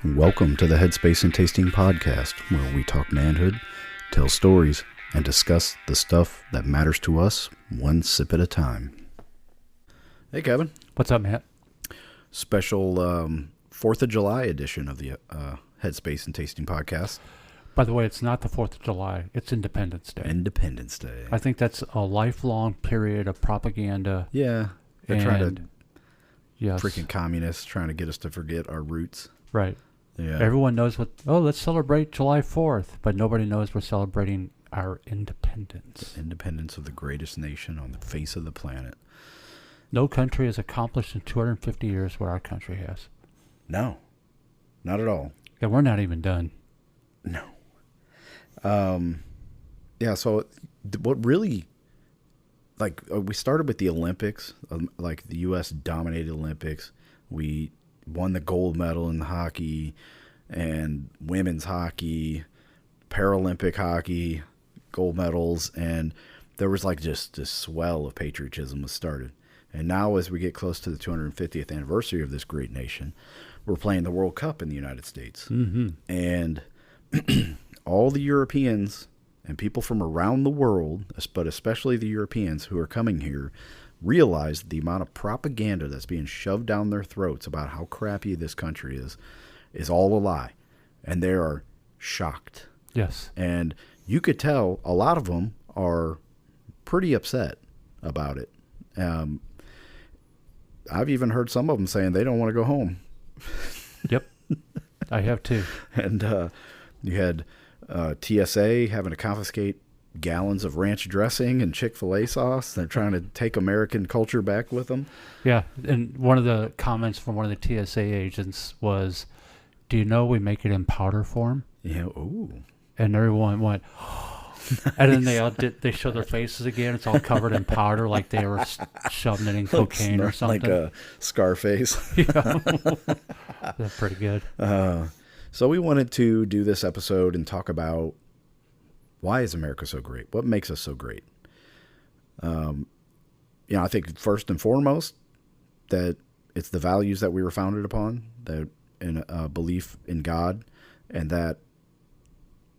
Welcome to the Headspace and Tasting Podcast, where we talk manhood, tell stories, and discuss the stuff that matters to us one sip at a time. Hey, Kevin. What's up, Matt? Special 4th of July edition of the Headspace and Tasting Podcast. By the way, it's not the 4th of July. It's Independence Day. Independence Day. I think that's a lifelong period of propaganda. Yeah. They're trying to... Yes. Freaking communists trying to get us to forget our roots. Right. Yeah. Everyone knows let's celebrate July 4th, but nobody knows we're celebrating our independence. The independence of the greatest nation on the face of the planet. No country has accomplished in 250 years what our country has. No. Not at all. And we're not even done. No. Yeah, so what really... we started with the Olympics, like the U.S. dominated Olympics. We won the gold medal in hockey and women's hockey, Paralympic hockey, gold medals, and there was just this swell of patriotism was started. And now as we get close to the 250th anniversary of this great nation, we're playing the World Cup in the United States. Mm-hmm. And all the Europeans and people from around the world, but especially the Europeans who are coming here, realize the amount of propaganda that's being shoved down their throats about how crappy this country is all a lie. And they are shocked. Yes. And you could tell a lot of them are pretty upset about it. I've even heard some of them saying they don't want to go home. Yep. I have too. And you had TSA having to confiscate gallons of ranch dressing and Chick-fil-A sauce. They're trying to take American culture back with them. Yeah, and one of the comments from one of the TSA agents was, "Do you know we make it in powder form?" Yeah. Ooh. And everyone went, oh. Nice. And then they show their faces again. It's all covered in powder, like they were shoving it in cocaine or something. Like a Scarface. Yeah. That's pretty good. So we wanted to do this episode and talk about why is America so great? What makes us so great? I think first and foremost that it's the values that we were founded upon, that in belief in God, and that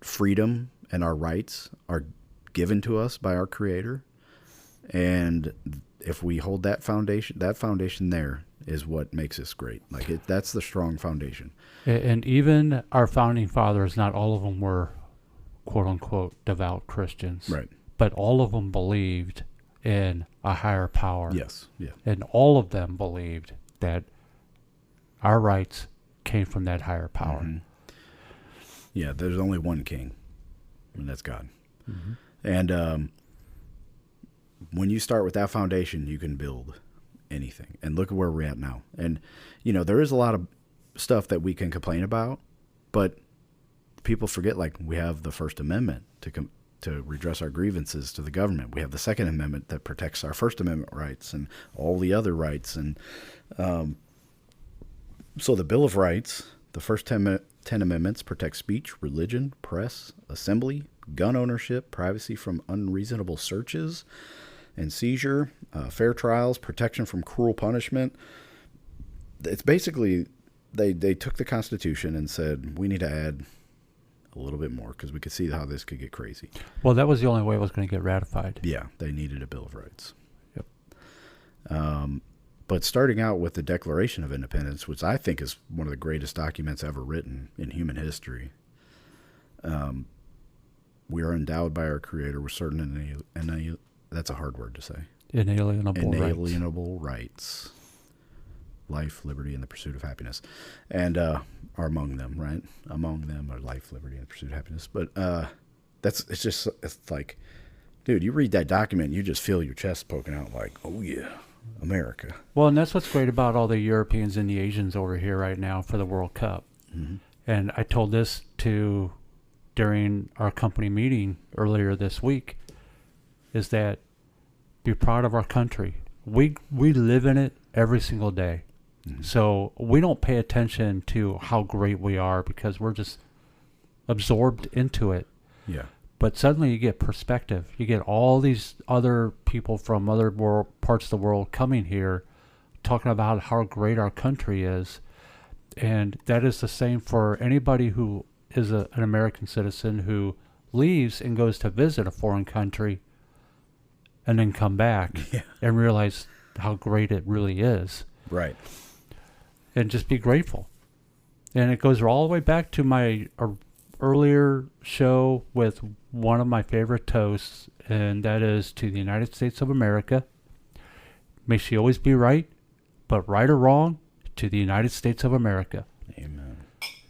freedom and our rights are given to us by our Creator. And if we hold that foundation there is what makes us great. That's the strong foundation. And even our founding fathers, not all of them were quote unquote devout Christians. Right. But all of them believed in a higher power. Yes. Yeah. And all of them believed that our rights came from that higher power. Mm-hmm. Yeah, there's only one king, and that's God. Mm-hmm. And when you start with that foundation, you can build anything. And look at where we're at now. And, there is a lot of stuff that we can complain about, but people forget, we have the First Amendment to redress our grievances to the government. We have the Second Amendment that protects our First Amendment rights and all the other rights. And so the Bill of Rights, the first 10 amendments protect speech, religion, press, assembly, gun ownership, privacy from unreasonable searches and seizure, fair trials, protection from cruel punishment. It's basically, they took the Constitution and said, we need to add a little bit more because we could see how this could get crazy. Well, that was the only way it was going to get ratified. Yeah, they needed a Bill of Rights. Yep. But starting out with the Declaration of Independence, which I think is one of the greatest documents ever written in human history, we are endowed by our Creator with certain that's a hard word to say. Inalienable rights. Life, liberty, and the pursuit of happiness. And are among them, right? Among them are life, liberty, and the pursuit of happiness. But it's like, dude, you read that document, you just feel your chest poking out like, oh yeah, America. Well, and that's what's great about all the Europeans and the Asians over here right now for the World Cup. Mm-hmm. And I told this during our company meeting earlier this week, is that be proud of our country. We live in it every single day. Mm-hmm. So we don't pay attention to how great we are because we're just absorbed into it. Yeah. But suddenly you get perspective. You get all these other people from other parts of the world coming here talking about how great our country is. And that is the same for anybody who is an American citizen who leaves and goes to visit a foreign country and then come back and realize how great it really is. Right. And just be grateful. And it goes all the way back to my earlier show with one of my favorite toasts, and that is to the United States of America. May she always be right, but right or wrong, to the United States of America. Amen.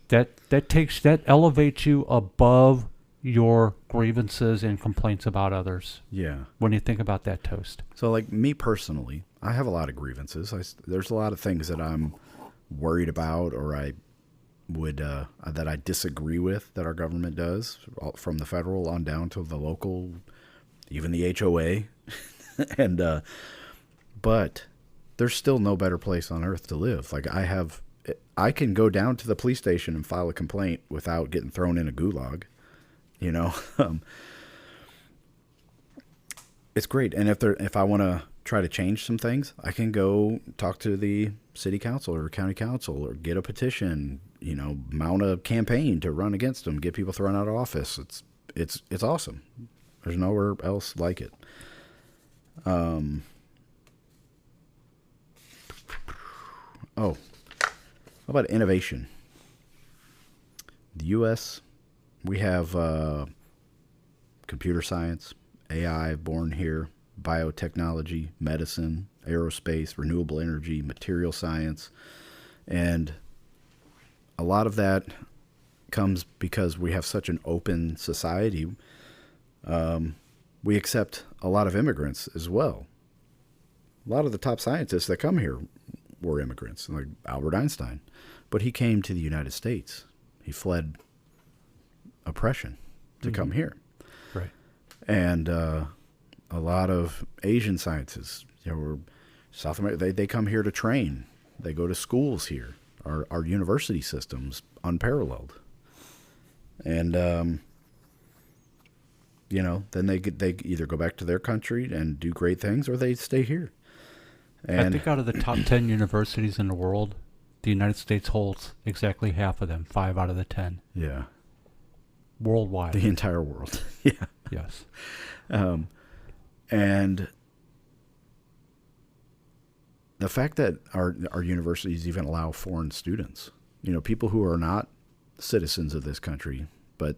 That elevates you above your grievances and complaints about others. Yeah. When you think about that toast. So, like me personally, I have a lot of grievances. There's a lot of things that I'm worried about, or I would that I disagree with that our government does, from the federal on down to the local, even the HOA, and but there's still no better place on earth to live. Like I can go down to the police station and file a complaint without getting thrown in a gulag. You know, it's great. And if I want to try to change some things, I can go talk to the city council or county council or get a petition, you know, mount a campaign to run against them, get people thrown out of office. It's awesome. There's nowhere else like it. How about innovation? The U.S., we have computer science, AI born here, biotechnology, medicine, aerospace, renewable energy, material science, and a lot of that comes because we have such an open society. We accept a lot of immigrants as well. A lot of the top scientists that come here were immigrants, like Albert Einstein, but he came to the United States. He fled oppression to come here. Right. And a lot of Asian scientists, or South America, they come here to train. They go to schools here. Our university system's unparalleled. And then they either go back to their country and do great things, or they stay here. And I think out of the top 10 universities in the world, the United States holds exactly half of them, 5 out of the 10. Yeah. Worldwide. The entire world. Yeah. Yes. And the fact that our universities even allow foreign students, people who are not citizens of this country, but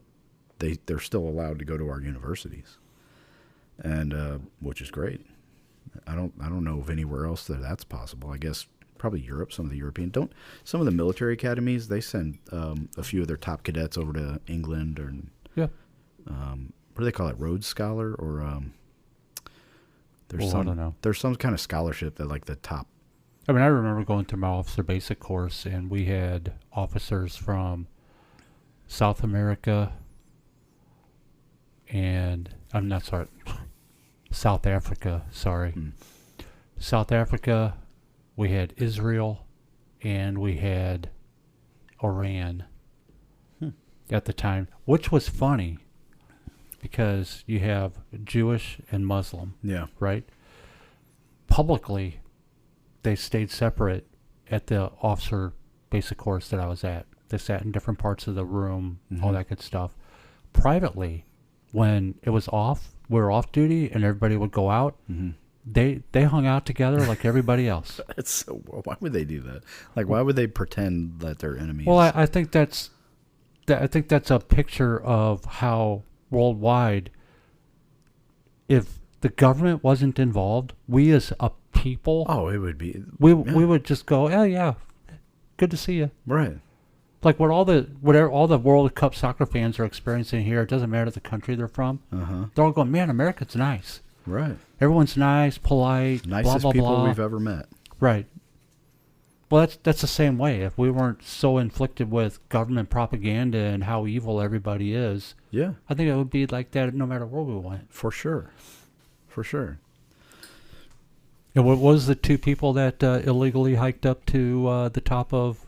they're still allowed to go to our universities, and which is great. I don't know of anywhere else that's possible. I guess probably Europe. Some of the military academies, they send a few of their top cadets over to England, or what do they call it, Rhodes Scholar, or I don't know. There's some kind of scholarship that like the top. I mean, I remember going through my officer basic course, and we had officers from South America and South Africa. South Africa. We had Israel, and we had Iran at the time, which was funny because you have Jewish and Muslim, right? Publicly, they stayed separate at the officer basic course that I was at. They sat in different parts of the room, all that good stuff. Privately, when it was off, we were off duty, and everybody would go out. They hung out together like everybody else. Why would they do that? Like, why would they pretend that they're enemies? Well, I think that's a picture of how worldwide, if the government wasn't involved, we as a people, it would be. We would just go, oh yeah, good to see you. Right. Like all the World Cup soccer fans are experiencing here, it doesn't matter the country they're from. They're all going, man, America's nice. Right. Everyone's nice, polite, nicest blah, blah, people blah. we've ever met. Right. Well, that's the same way. If we weren't so inflicted with government propaganda and how evil everybody is, I think it would be like that no matter where we went. For sure. And what was the 2 people that illegally hiked up to the top of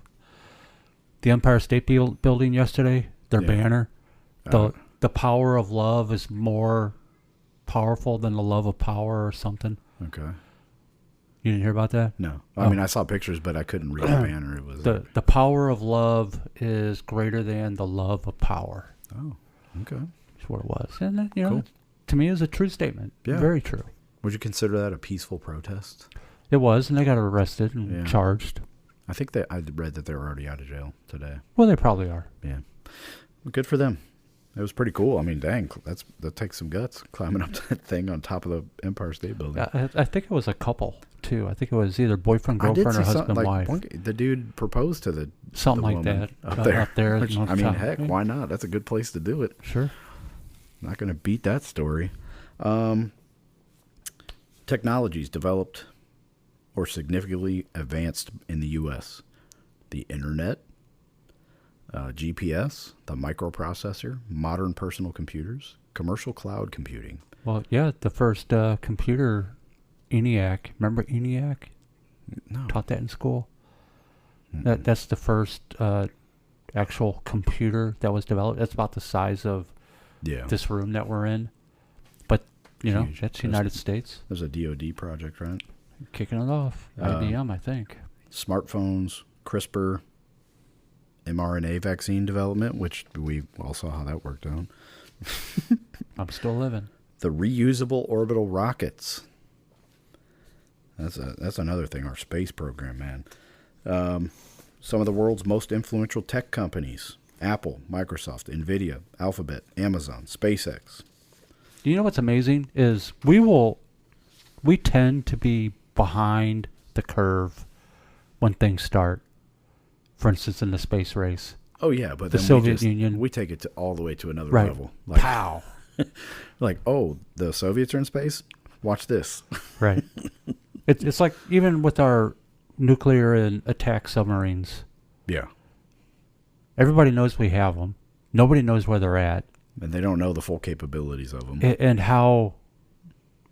the Empire State Building yesterday? Their banner. The power of love is more powerful than the love of power, or something. Okay. You didn't hear about that? No. Oh. I mean, I saw pictures, but I couldn't read the banner. It was The power of love is greater than the love of power. Oh, okay. That's what it was. And that, you know, Cool. to me, it was a true statement. Yeah. Very true. Would you consider that a peaceful protest? It was, and they got arrested and Yeah. charged. I think that I read that they were already out of jail today. Well, they probably are. Yeah. Well, good for them. It was pretty cool. I mean, dang, that takes some guts, climbing up that thing on top of the Empire State Building. I think it was a couple, too. I think it was either boyfriend, I did girlfriend, or see husband, something wife. The dude proposed to Something the like woman that. up there. Up there. Which, on I mean, top. heck, Yeah. why not? That's a good place to do it. Sure. Not going to beat that story. Technologies developed or significantly advanced in the U.S. The internet, GPS, the microprocessor, modern personal computers, commercial cloud computing. Well, yeah, the first computer, ENIAC. Remember ENIAC? No. Taught that in school. That's the first actual computer that was developed. That's about the size of Yeah. this room that we're in. But, you know, Huge. that's United States. There's a DoD project, right? Kicking it off. IBM, I think. Smartphones, CRISPR, mRNA vaccine development, which we all saw how that worked out. I'm still living. The reusable orbital rockets. That's another thing, our space program, man. Some of the world's most influential tech companies: Apple, Microsoft, NVIDIA, Alphabet, Amazon, SpaceX. Do you know what's amazing is we tend to be behind the curve when things start. For instance, in the space race. Oh yeah, but The then Soviet Union. we take it all the way to another Right. level. Like, Pow. like, oh, the Soviets are in space? Watch this. Right. It's like even with our nuclear and attack submarines, Yeah. everybody knows we have them. Nobody knows where they're at And they don't know the full capabilities of them. and how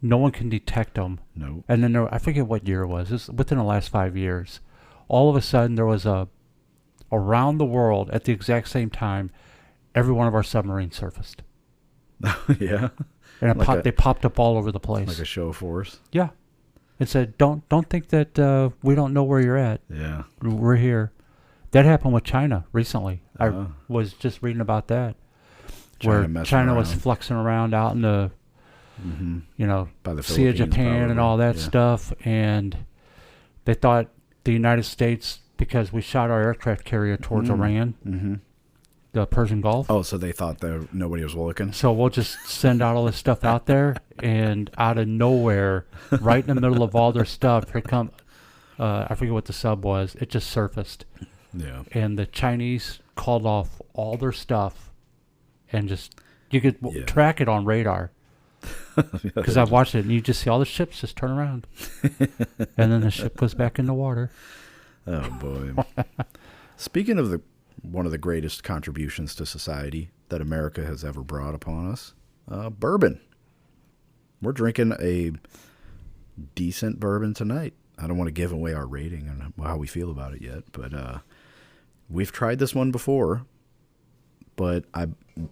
no one can detect them. No. And then I forget what year it was. It's within the last 5 years. All of a sudden, there was around the world at the exact same time, every one of our submarines surfaced. Yeah. And they popped up all over the place. Like a show of force. Yeah. It said, don't think that we don't know where you're at. Yeah. We're here. That happened with China recently. I Uh-huh. was just reading about that. China where messing China was around. flexing around out in the, Mm-hmm. you know, By the Sea of Philippines, Japan and probably. all that Yeah. stuff. And they thought the United States, because we shot our aircraft carrier towards Iran, Mm-hmm. the Persian Gulf. Oh, so they thought that nobody was looking? So we'll just send out all this stuff out there, and out of nowhere, right in the middle of all their stuff, here come, I forget what the sub was, it just surfaced. Yeah. And the Chinese called off all their stuff, and just, you could Yeah. track it on radar. Because I've watched it, and you just see all the ships just turn around. And then the ship goes back in the water. Oh, boy. Speaking of one of the greatest contributions to society that America has ever brought upon us, bourbon. We're drinking a decent bourbon tonight. I don't want to give away our rating and how we feel about it yet, but we've tried this one before, but I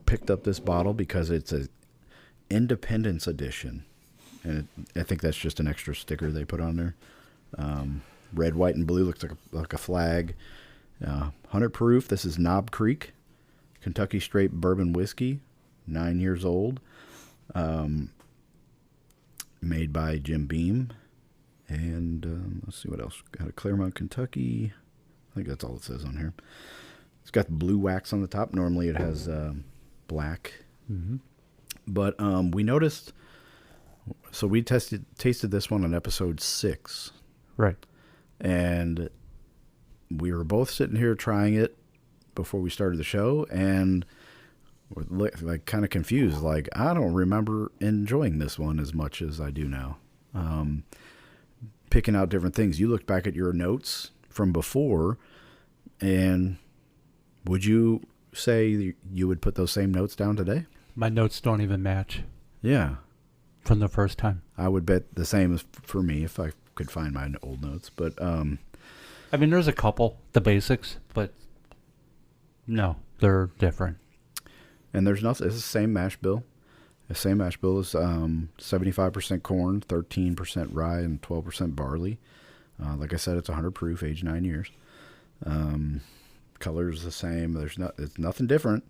picked up this bottle because it's a Independence Edition, and I think that's just an extra sticker they put on there. Red, white, and blue looks like a flag. 100 proof. This is Knob Creek, Kentucky Straight Bourbon Whiskey, 9 years old. Made by Jim Beam. And let's see what else. Got a Claremont, Kentucky. I think that's all it says on here. It's got blue wax on the top. Normally it has black. Mm-hmm. But we noticed, so we tasted this one on episode 6. Right. And we were both sitting here trying it before we started the show, and we're like kind of confused. Like, I don't remember enjoying this one as much as I do now. Picking out different things. You looked back at your notes from before, and would you say you would put those same notes down today? My notes don't even match Yeah. from the first time. I would bet the same as for me if I could find my old notes. But I mean, there's a couple, the basics, but no, they're different. and there's nothing. It's the same mash bill. The same mash bill is 75% corn, 13% rye, and 12% barley. Like I said, it's 100 proof, aged 9 years. Color is the same. It's nothing different,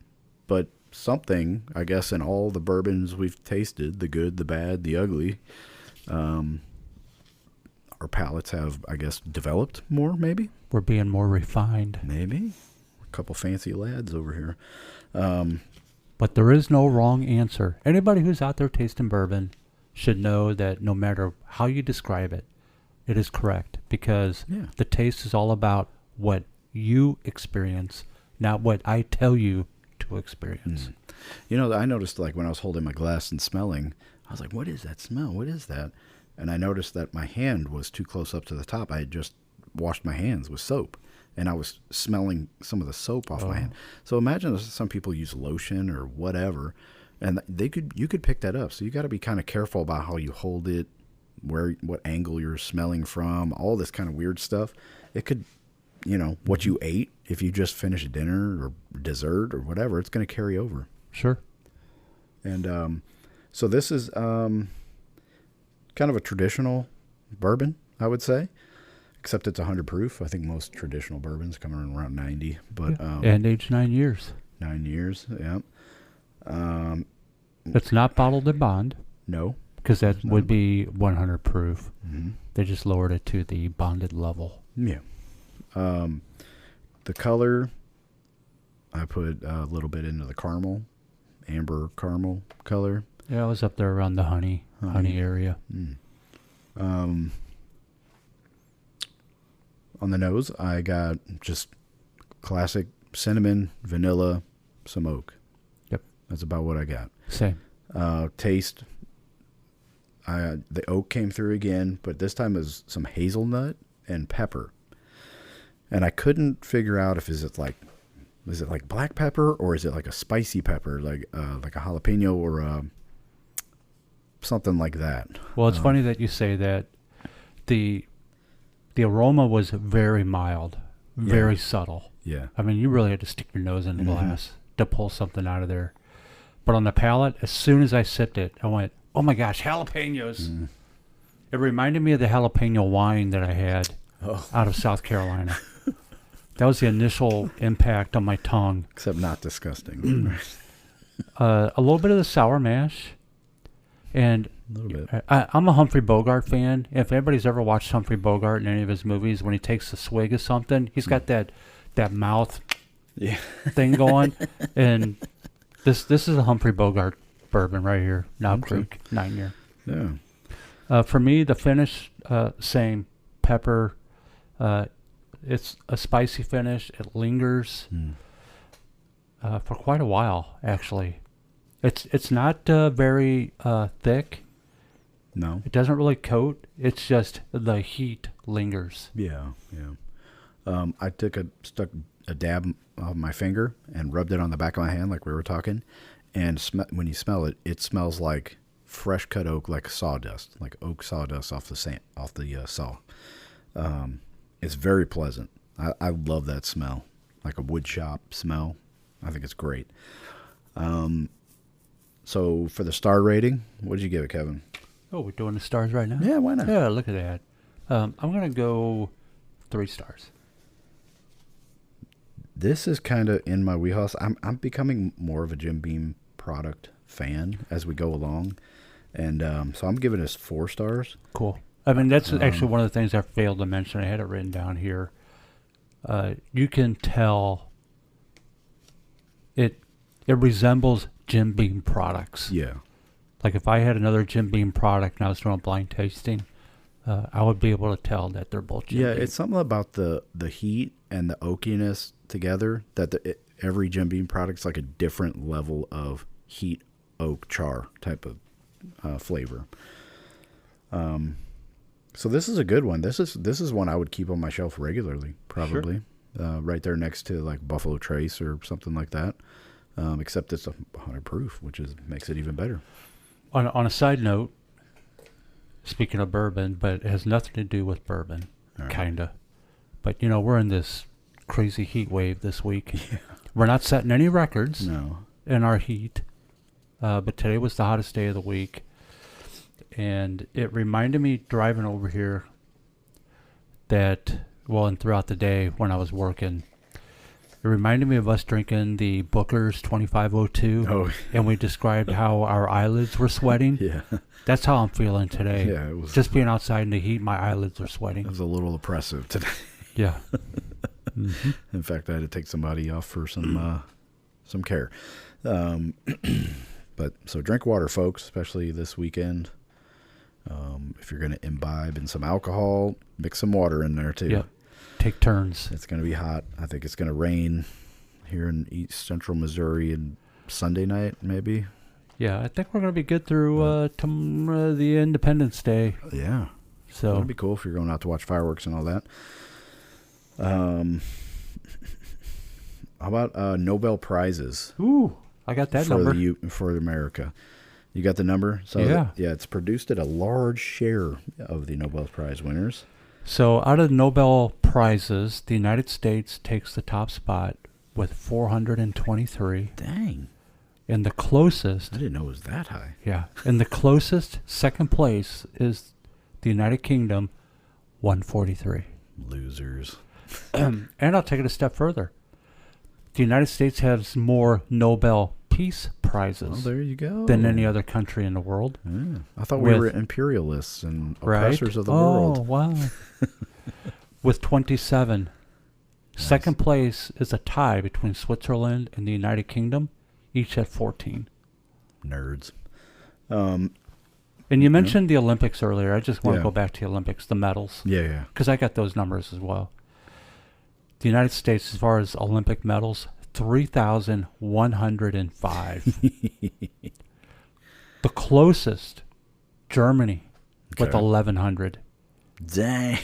but something, I guess, in all the bourbons we've tasted, the good, the bad, the ugly, our palates have, I guess, developed more, maybe. We're being more refined. Maybe. A couple fancy lads over here. But there is no wrong answer. Anybody who's out there tasting bourbon should know that no matter how you describe it, it is correct, because the taste is all about what you experience, not what I tell you to experience. You know, I noticed, like, when I was holding my glass and smelling, I was like, what is that smell? What is that? And I noticed that my hand was too close up to the top. I had just washed my hands with soap, and I was smelling some of the soap off my hand. So imagine if some people use lotion or whatever, and you could pick that up. So you got to be kind of careful about how you hold it, what angle you're smelling from, all this kind of weird stuff. It could, what you ate, if you just finished dinner or dessert or whatever, it's going to carry over. Sure. And so this is kind of a traditional bourbon, I would say, except it's 100 proof. I think most traditional bourbons come in around 90, but and aged 9 years. 9 years, yeah. It's not bottled in bond. No. Because that would be 100 proof. Mm-hmm. They just lowered it to the bonded level. Yeah. The color, I put a little bit into the caramel, amber caramel color. Yeah, I was up there around the honey area. On the nose, I got just classic cinnamon, vanilla, some oak. Yep. That's about what I got. Same. Taste, the oak came through again, but this time it was some hazelnut and pepper. And I couldn't figure out is it like black pepper or is it like a spicy pepper, like a jalapeno or something like that. Well, it's funny that you say that. The aroma was very mild, very subtle. Yeah. I mean, you really had to stick your nose in the glass to pull something out of there. But on the palate, as soon as I sipped it, I went, oh my gosh, jalapenos. It reminded me of the jalapeno wine that I had out of South Carolina. That was the initial impact on my tongue. Except not disgusting. A little bit of the sour mash. And a little bit. I'm a Humphrey Bogart fan. If anybody's ever watched Humphrey Bogart in any of his movies, when he takes a swig of something, he's got that mouth thing going. And this is a Humphrey Bogart bourbon right here. Knob Creek, 9 year. Yeah. For me, the finish, same. Pepper. It's a spicy finish. It lingers for quite a while, actually. It's not very thick. No. It doesn't really coat. It's just the heat lingers. Yeah, yeah. I stuck a dab of my finger and rubbed it on the back of my hand like we were talking. And when you smell it, it smells like fresh cut oak, like sawdust, like oak sawdust off the saw. It's very pleasant. I love that smell, like a wood shop smell. I think it's great. So for the star rating, what did you give it, Kevin? Oh, we're doing the stars right now? Yeah, why not? Yeah, look at that. I'm going to go 3 stars. This is kind of in my wheelhouse. I'm becoming more of a Jim Beam product fan as we go along. And so I'm giving this 4 stars. Cool. I mean, that's actually one of the things I failed to mention. I had it written down here. You can tell it resembles Jim Beam products. Yeah. Like if I had another Jim Beam product and I was doing a blind tasting, I would be able to tell that they're both Jim Beam. It's something about the heat and the oakiness together that every Jim Beam product's like a different level of heat, oak, char type of flavor. So this is a good one. This is one I would keep on my shelf regularly, probably. Sure. Right there next to like Buffalo Trace or something like that. Except it's 100 proof, which makes it even better. On a side note, speaking of bourbon, but it has nothing to do with bourbon, kinda. But we're in this crazy heat wave this week. Yeah. We're not setting any records in our heat. but today was the hottest day of the week. And it reminded me driving over here that, well, and throughout the day when I was working, it reminded me of us drinking the Booker's 2502. Oh, And we described how our eyelids were sweating. yeah. That's how I'm feeling today. Yeah, it was Just being outside in the heat, my eyelids are sweating. It was a little oppressive today. Yeah. Mm-hmm. In fact, I had to take somebody off for some care. But so drink water, folks, especially this weekend. If you're going to imbibe in some alcohol, mix some water in there too. Yep. Take turns. It's going to be hot. I think it's going to rain here in East Central Missouri and Sunday night, maybe. Yeah, I think we're going to be good through the Independence Day. Yeah. So That'd be cool if you're going out to watch fireworks and all that. How about Nobel Prizes? Ooh, I got that for number. For America. You got the number? So Yeah. It's produced at a large share of the Nobel Prize winners. So out of the Nobel Prizes, the United States takes the top spot with 423. Dang. And the closest, I didn't know it was that high. yeah, and the closest second place is the United Kingdom, 143. Losers. And I'll take it a step further. The United States has more Nobel Peace Well, Prizes there you go. than any other country in the world. Yeah. I thought we With- were imperialists and Right? oppressors of the Oh, world. wow. With 27. Nice. Second place is a tie between Switzerland and the United Kingdom, each at 14. Nerds. And you mentioned the Olympics earlier. I just want to Yeah. go back to the Olympics, the medals, Yeah. because I got those numbers as well. The United States, as far as Olympic medals, 3,105. The closest, Germany, with Okay. 1,100. Dang.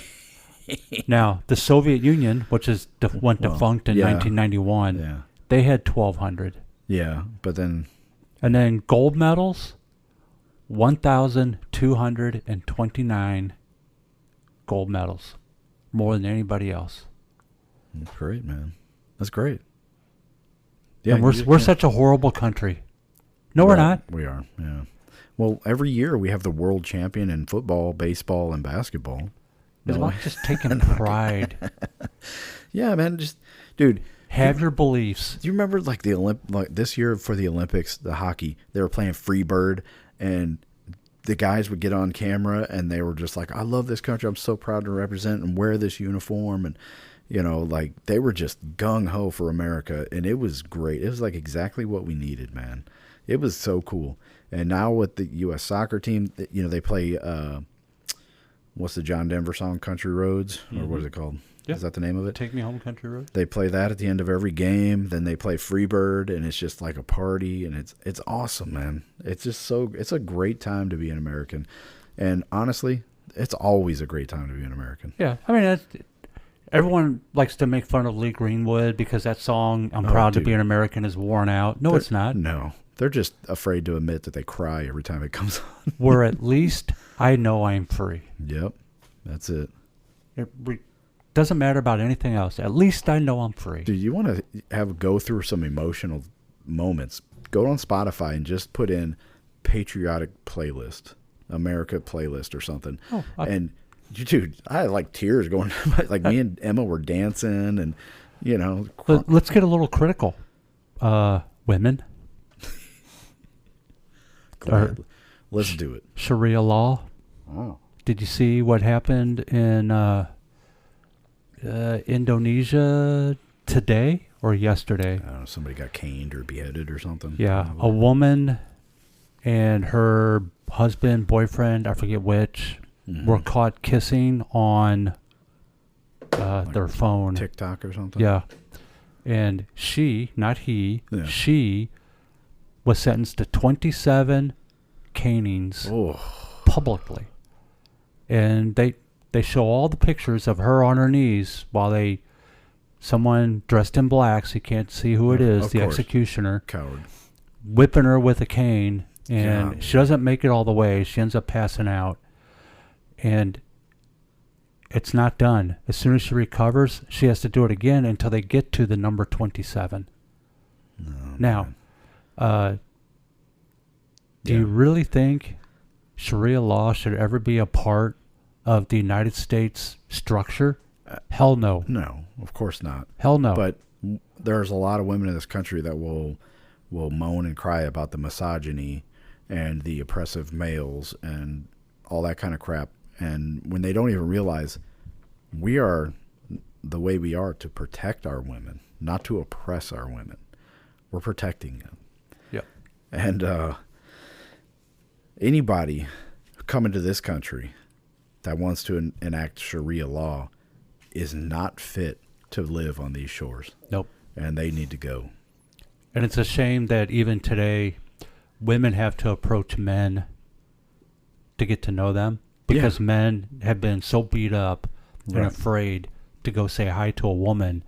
Now, the Soviet Union, which went Well, defunct in yeah. 1991, Yeah. they had 1,200. Yeah. But then, And then gold medals, 1,229 gold medals, more than anybody else. that's great, man. That's great. Yeah. And we're such a horrible country. No, we're not. We are. Yeah. Well, every year we have the world champion in football, baseball, and basketball. It's No. about just taking pride. Yeah, man. Dude. Have your beliefs. Do you remember like this year for the Olympics, the hockey, they were playing Freebird, and the guys would get on camera and they were just like, I love this country. I'm so proud to represent and wear this uniform. And, like they were just gung ho for America. And it was great. It was like exactly what we needed, man. It was so cool. And now with the U.S. soccer team, they play, what's the John Denver song, Country Roads? Or what is it called? Yeah. Is that the name of it? Take me home, country road. They play that at the end of every game. Then they play Freebird, and it's just like a party, and it's awesome, man. It's just it's a great time to be an American. And honestly, it's always a great time to be an American. Yeah, I mean, everyone likes to make fun of Lee Greenwood because that song, I'm Oh, proud to dude. be an American, is worn out. No, it's not. No, they're just afraid to admit that they cry every time it comes on. Where at least I know I'm free. Yep, that's it. It doesn't matter about anything else. At least I know I'm free. Dude, you want to go through some emotional moments? Go on Spotify and just put in patriotic playlist, America playlist or something. Oh, And dude, I had like tears going. Like me and Emma were dancing, and let's get a little critical. Women, let's do it. Sharia law. Oh, Did you see what happened in Indonesia today or yesterday? I don't know. Somebody got caned or beheaded or something. Yeah, a woman and her husband, boyfriend, I forget which, were caught kissing on their phone. TikTok or something. Yeah. And she, not he, Yeah. she was sentenced to 27 canings Oh, publicly. And they show all the pictures of her on her knees while someone dressed in black, so you can't see who it is, Of the course. executioner, coward. whipping her with a cane. And Yeah. she doesn't make it all the way. She ends up passing out. And it's not done. As soon as she recovers, she has to do it again until they get to the number 27. No, Now, man. Do you really think Sharia law should ever be a part of the United States structure? Hell no. No, of course not. Hell no. But there's a lot of women in this country that will moan and cry about the misogyny and the oppressive males and all that kind of crap. And when they don't even realize we are the way we are to protect our women, not to oppress our women. We're protecting them. Yep. And anybody coming to this country that wants to enact Sharia law is not fit to live on these shores. Nope. And they need to go. And it's a shame that even today, women have to approach men to get to know them because men have been so beat up and afraid to go say hi to a woman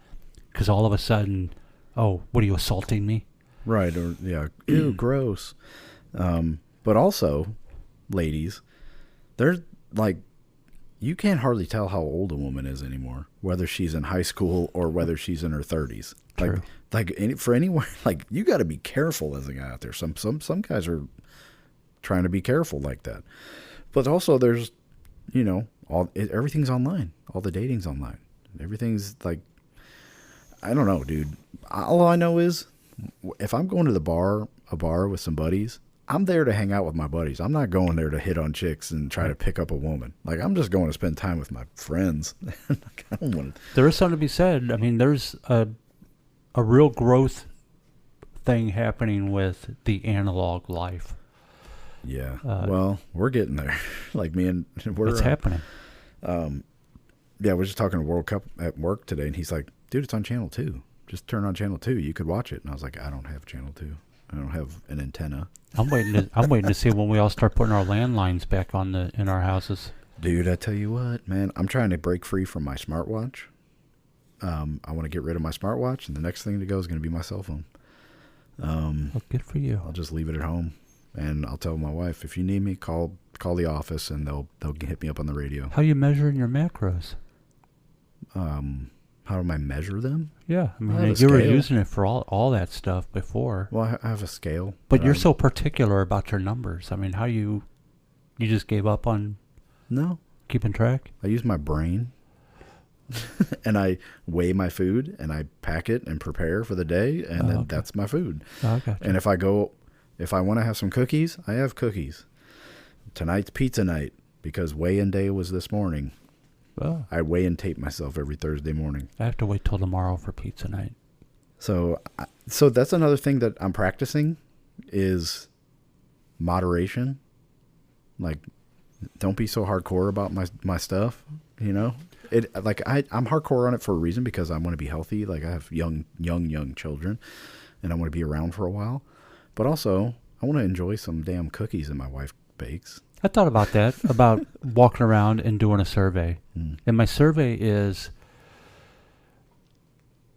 because all of a sudden, oh, what are you, assaulting me? Right. Or, yeah, ew, gross. But also, ladies, there's like, you can't hardly tell how old a woman is anymore, whether she's in high school or whether she's in her 30s. True. For anyone, like, you got to be careful as a guy out there. Some guys are trying to be careful like that. But also, there's, everything's online. All the dating's online. Everything's like, I don't know, dude. All I know is, if I'm going to a bar with some buddies, I'm there to hang out with my buddies. I'm not going there to hit on chicks and try to pick up a woman. Like, I'm just going to spend time with my friends. Like, I don't want to. There is something to be said. I mean, there's a real growth thing happening with the analog life. Yeah. Well, we're getting there. Like, What's happening? Yeah, we're just talking to World Cup at work today, and he's like, dude, it's on Channel 2. Just turn on Channel 2. You could watch it. And I was like, I don't have Channel 2. I don't have an antenna. I'm waiting to see when we all start putting our landlines back on in our houses. Dude, I tell you what, man, I'm trying to break free from my smartwatch. I want to get rid of my smartwatch, and the next thing to go is going to be my cell phone. Well, good for you. I'll just leave it at home, and I'll tell my wife, if you need me, call the office, and they'll hit me up on the radio. How are you measuring your macros? How do I measure them? Yeah, I mean, you were using it for all that stuff before. Well, I have a scale. But you're so particular about your numbers. I mean, how you just gave up on keeping track? I use my brain, and I weigh my food, and I pack it and prepare for the day, and then that's my food. Oh, gotcha. And if I want to have some cookies, I have cookies. Tonight's pizza night because weigh-in day was this morning. Oh. I weigh and tape myself every Thursday morning. I have to wait till tomorrow for pizza night. So that's another thing that I'm practicing is moderation. Like, don't be so hardcore about my stuff, I'm hardcore on it for a reason because I want to be healthy. Like, I have young children, and I want to be around for a while. But also, I want to enjoy some damn cookies that my wife bakes. I thought about that, about walking around and doing a survey. And my survey is,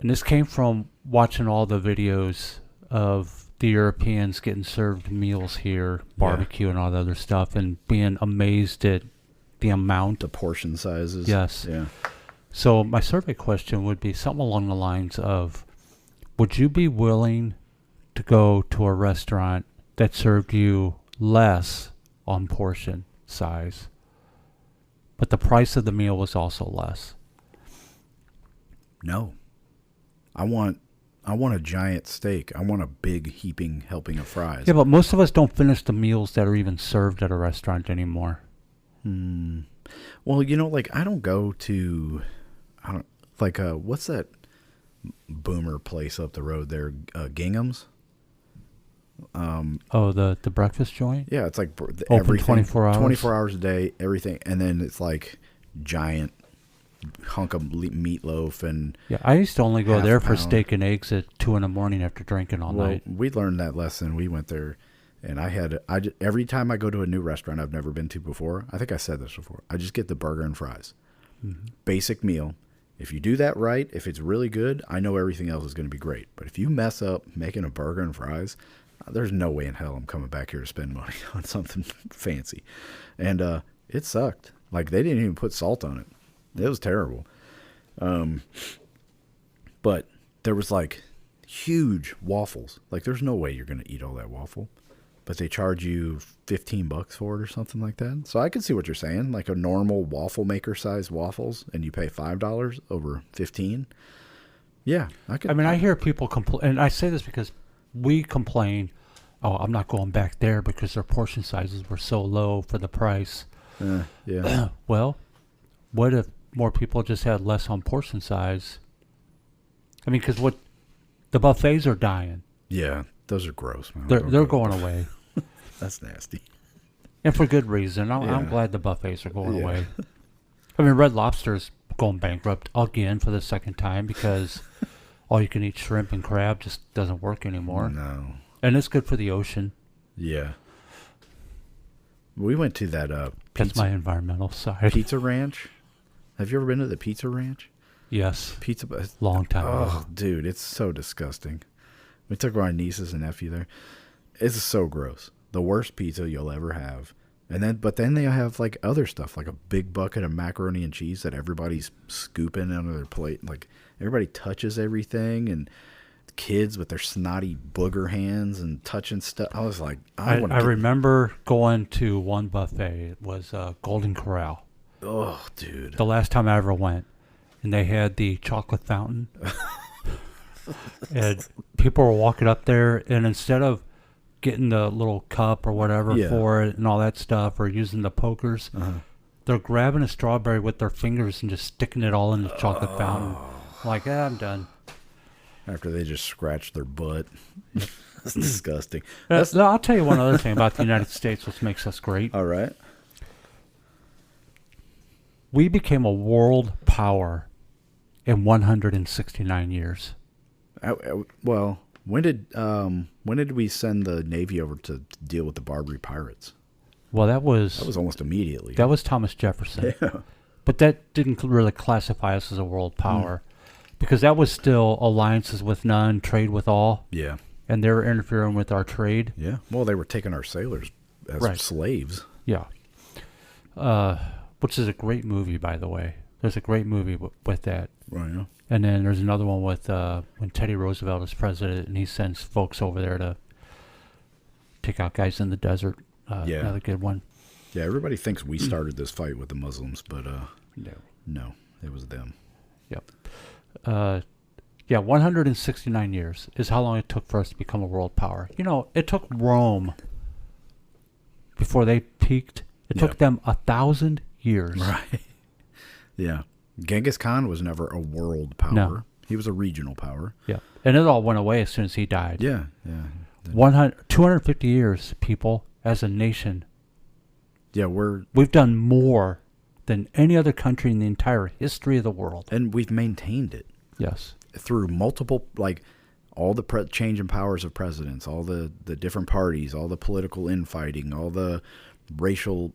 and this came from watching all the videos of the Europeans getting served meals here, barbecue and all the other stuff, and being amazed at the amount. The portion sizes. Yes. Yeah. So my survey question would be something along the lines of, would you be willing to go to a restaurant that served you less on portion size, but the price of the meal was also less? No. I want a giant steak. I want a big heaping helping of fries. Yeah, but most of us don't finish the meals that are even served at a restaurant anymore. Well, I don't go to, what's that boomer place up the road there? Gingham's? The breakfast joint? Yeah, it's like open 24 hours. 24 hours a day, everything. And then it's like giant hunk of meatloaf and I used to only go there for steak and eggs at 2 a.m. after drinking all night. We learned that lesson. We went there, and every time I go to a new restaurant I've never been to before, I think I said this before, I just get the burger and fries. Mm-hmm. Basic meal. If you do that right, if it's really good, I know everything else is going to be great. But if you mess up making a burger and fries, there's no way in hell I'm coming back here to spend money on something fancy. And it sucked. Like, they didn't even put salt on it. It was terrible. But there was, like, huge waffles. Like, there's no way you're going to eat all that waffle. but they charge you $15 for it or something like that. So I can see what you're saying, like a normal waffle maker size waffles, and you pay $5 over 15. Yeah, I can. I mean, I hear people complain, and I say this because we complain, oh, I'm not going back there because their portion sizes were so low for the price. Yeah. Well, what if more people just had less on portion size? I mean, because what the buffets are dying. Yeah, those are gross, man. They're going away, That's nasty. and for good reason. I'm Yeah. glad the buffets are going Yeah. away. I mean, Red Lobster's going bankrupt again for the second time because all you can eat shrimp and crab just doesn't work anymore. No. And it's good for the ocean. Yeah. We went to that That's my environmental side. pizza ranch. Have you ever been to the pizza ranch? Yes. Pizza. Long time ago. Oh, dude, it's so disgusting. We took our nieces and nephew there. It's so gross. The worst pizza you'll ever have. But then they have like other stuff, like a big bucket of macaroni and cheese that everybody's scooping out of their plate. Like everybody touches everything, and kids with their snotty booger hands and touching stuff. I was like, I remember going to one buffet. It was Golden Corral. Oh, dude. The last time I ever went. And they had the chocolate fountain. And people were walking up there, and instead of getting the little cup or whatever Yeah. for it and all that stuff, or using the pokers, they're grabbing a strawberry with their fingers and just sticking it all in the chocolate fountain. Like, I'm done. After they just scratched their butt. That's disgusting. No, I'll tell you one other thing about the United States, which makes us great. All right. We became a world power in 169 years. Well, when did we send the Navy over to deal with the Barbary pirates? Well, that was almost immediately. Thomas Jefferson. Yeah. But that didn't really classify us as a world power because that was still alliances with none, trade with all, Yeah. and they were interfering with our trade. Yeah. Well, they were taking our sailors as Right. slaves. Yeah. Which is a great movie, by the way. There's a great movie with that. Right. Yeah. And then there's another one with when Teddy Roosevelt is president and he sends folks over there to take out guys in the desert. Yeah. Another good one. Yeah. Everybody thinks we started this fight with the Muslims, but No. it was them. Yep. 169 years is how long it took for us to become a world power. You know, it took Rome before they peaked. It took them 1,000 years. Right. Yeah. Genghis Khan was never a world power. No. He was a regional power. Yeah. And it all went away as soon as he died. Yeah. Yeah. 250 years, people, as a nation. Yeah. We've done more than any other country in the entire history of the world. And we've maintained it Yes. through multiple, like, all the change in powers of presidents, all the different parties, all the political infighting, all the racial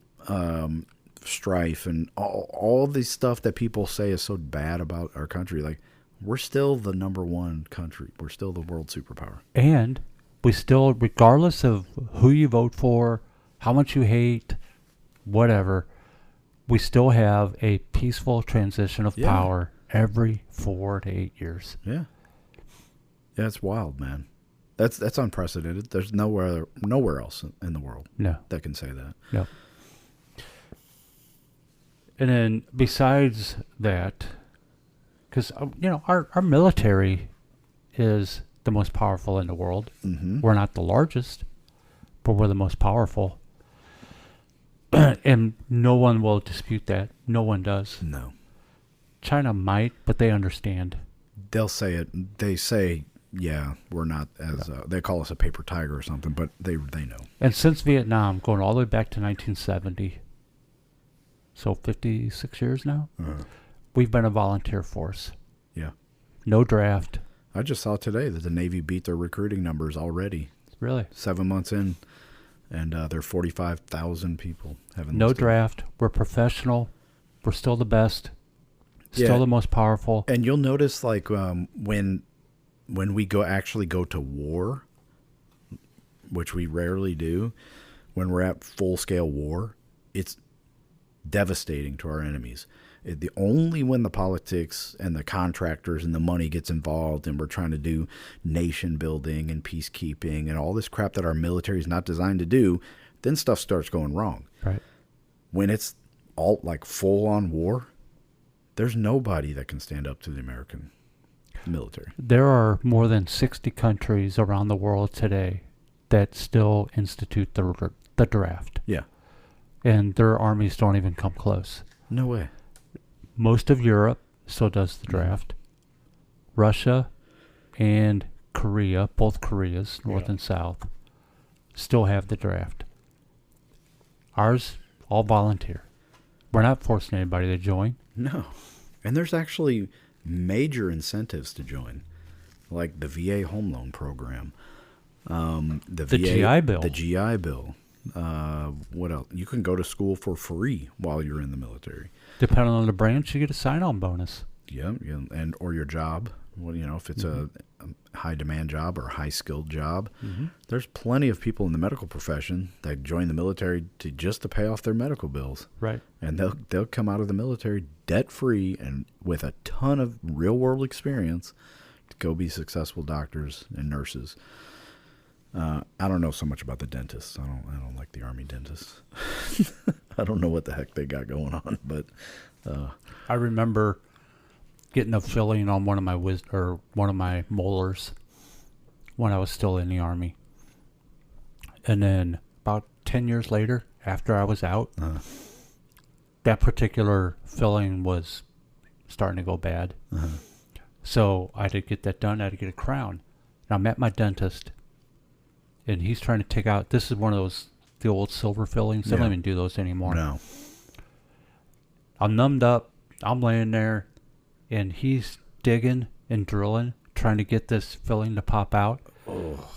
strife, and all this stuff that people say is so bad about our country. Like, we're still the number one country. We're still the world superpower. And we still, regardless of who you vote for, how much you hate, whatever, we still have a peaceful transition of Yeah. power every 4 to 8 years. Yeah. Yeah, it's wild, man. That's unprecedented. There's nowhere else in the world No. that can say that. No. And then besides that, because, our military is the most powerful in the world. Mm-hmm. We're not the largest, but we're the most powerful. And no one will dispute that. No one does. No. China might, but they understand. They'll say it. They say, yeah, we're not as, they call us a paper tiger or something, but they know. And since Vietnam, going all the way back to 1970, so 56 years now, we've been a volunteer force. Yeah. No draft. I just saw today that the Navy beat their recruiting numbers already. Really? 7 months in, and they're 45,000 people. No draft. We're professional. We're still the best. Still Yeah. the most powerful. And you'll notice, like, when we actually go to war, which we rarely do, when we're at full-scale war, it's devastating to our enemies. The only when the politics and the contractors and the money gets involved and we're trying to do nation building and peacekeeping and all this crap that our military is not designed to do, then stuff starts going wrong. Right. When it's all like full on war, there's nobody that can stand up to the American military. There are more than 60 countries around the world today that still institute the draft. Yeah. And their armies don't even come close. No way. Most of Europe still does the draft. Russia and Korea, both Koreas, North and South, still have the draft. Ours, all volunteer. We're not forcing anybody to join. No. And there's actually major incentives to join, like the VA home loan program, the VA, GI Bill. The GI Bill. What else? You can go to school for free while you're in the military. Depending on the branch, you get a sign-on bonus. Yeah, and or your job. Well, if it's a high demand job or a high skilled job, there's plenty of people in the medical profession that join the military to pay off their medical bills. Right. And they'll come out of the military debt free and with a ton of real world experience to go be successful doctors and nurses. I don't know so much about the dentists. I don't like the Army dentists. I don't know what the heck they got going on, but I remember getting a filling on one of my molars when I was still in the Army. And then about 10 years later, after I was out, that particular filling was starting to go bad. So I had to get that done. I had to get a crown. And I met my dentist, and he's trying to take out, this is one of the old silver fillings. They don't even do those anymore. No. I'm numbed up. I'm laying there, and he's digging and drilling, trying to get this filling to pop out. Oh.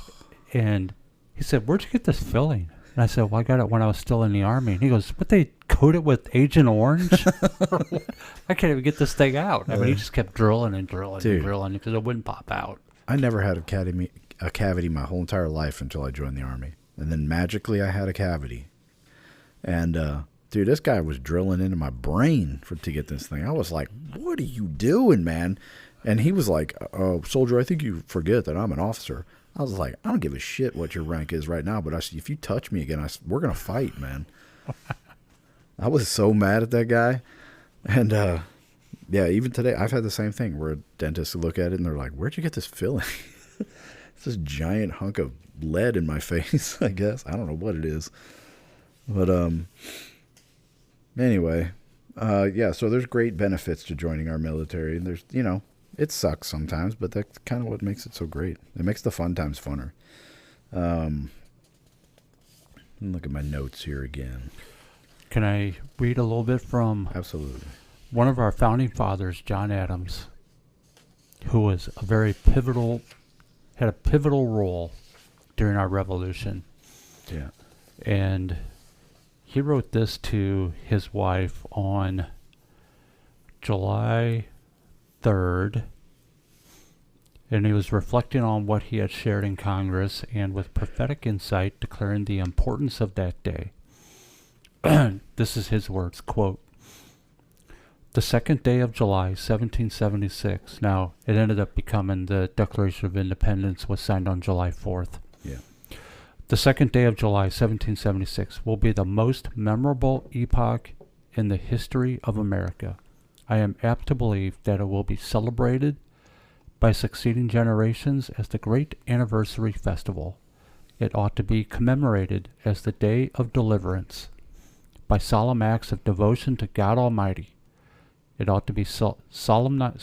And he said, "Where'd you get this filling?" And I said, "Well, I got it when I was still in the Army." And he goes, "What, they coat it with Agent Orange?" I can't even get this thing out. I mean, he just kept drilling and drilling and drilling because it wouldn't pop out. I never had a cavity my whole entire life until I joined the Army. And then magically I had a cavity. And, dude, this guy was drilling into my brain to get this thing. I was like, "What are you doing, man?" And he was like, "Oh, soldier, I think you forget that I'm an officer." I was like, "I don't give a shit what your rank is right now, but if you touch me again, we're going to fight, man." I was so mad at that guy. And, yeah, even today, I've had the same thing where dentists look at it and they're like, "Where'd you get this filling?" It's this giant hunk of lead in my face, I guess. I don't know what it is. But, anyway, yeah, so there's great benefits to joining our military. And there's, it sucks sometimes, but that's kind of what makes it so great. It makes the fun times funner. Let me look at my notes here again. Can I read a little bit from Absolutely. one of our founding fathers, John Adams, who was had a pivotal role during our revolution. Yeah. And he wrote this to his wife on July 3rd, and he was reflecting on what he had shared in Congress and with prophetic insight declaring the importance of that day. This is his words, quote, "The second day of July, 1776." Now, it ended up becoming the Declaration of Independence was signed on July 4th. Yeah. "The second day of July, 1776, will be the most memorable epoch in the history of America. I am apt to believe that it will be celebrated by succeeding generations as the great anniversary festival. It ought to be commemorated as the day of deliverance by solemn acts of devotion to God Almighty. It ought to be solemnized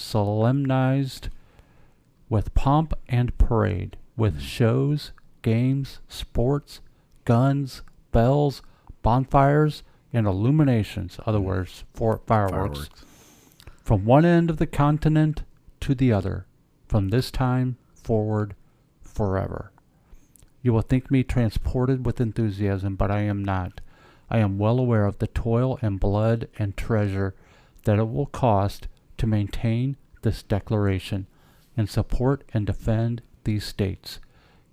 with pomp and parade, with shows, games, sports, guns, bells, bonfires, and illuminations, other words, fireworks, from one end of the continent to the other, from this time forward forever. You will think me transported with enthusiasm, but I am not. I am well aware of the toil and blood and treasure that it will cost to maintain this declaration and support and defend these states.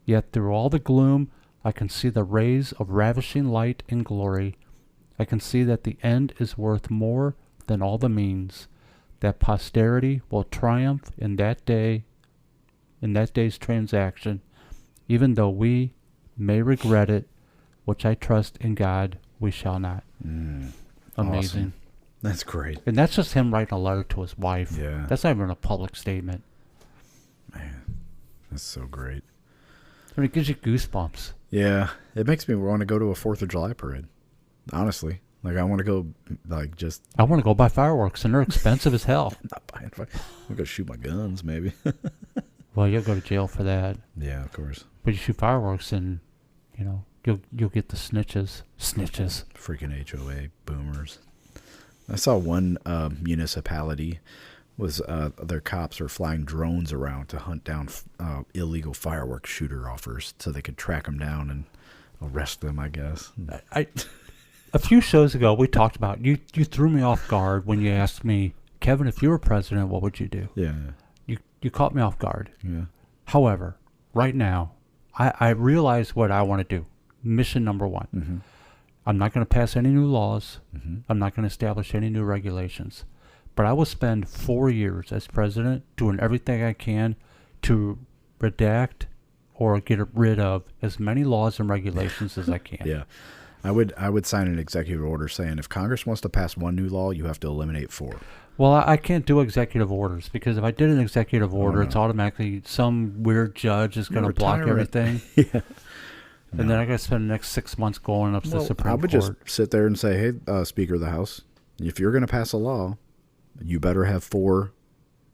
Yet through all the gloom, I can see the rays of ravishing light and glory. I can see that the end is worth more than all the means, that posterity will triumph in that day, in that day's transaction, even though we may regret it, which I trust in God we shall not. Awesome. Amazing. That's great. And that's just him writing a letter to his wife. Yeah. That's not even a public statement. Man, that's so great. I mean, it gives you goosebumps. Yeah, it makes me want to go to a 4th of July parade. Honestly. Like, I want to go, like, just... I want to go buy fireworks, and they're expensive as hell. Not buying fireworks. I'm going to shoot my guns, maybe. Well, you'll go to jail for that. Yeah, of course. But you shoot fireworks, and, you know, you'll get the snitches. Snitches. Freaking HOA boomers. I saw one municipality was their cops are flying drones around to hunt down illegal fireworks shooter offers so they could track them down and arrest them, I guess. A few shows ago, we talked about, you threw me off guard when you asked me, Kevin, if you were president, what would you do? Yeah. You caught me off guard. Yeah. However, right now, I realize what I want to do. Mission number one. Mm-hmm. I'm not going to pass any new laws. Mm-hmm. I'm not going to establish any new regulations. But I will spend 4 years as president doing everything I can to redact or get rid of as many laws and regulations as I can. Yeah. I would sign an executive order saying if Congress wants to pass one new law, you have to eliminate 4. Well, I can't do executive orders because if I did an executive order, it's automatically some weird judge is going to block everything. Yeah. And then I got to spend the next 6 months going up to the Supreme Court. I would just sit there and say, hey, Speaker of the House, if you're going to pass a law, you better have 4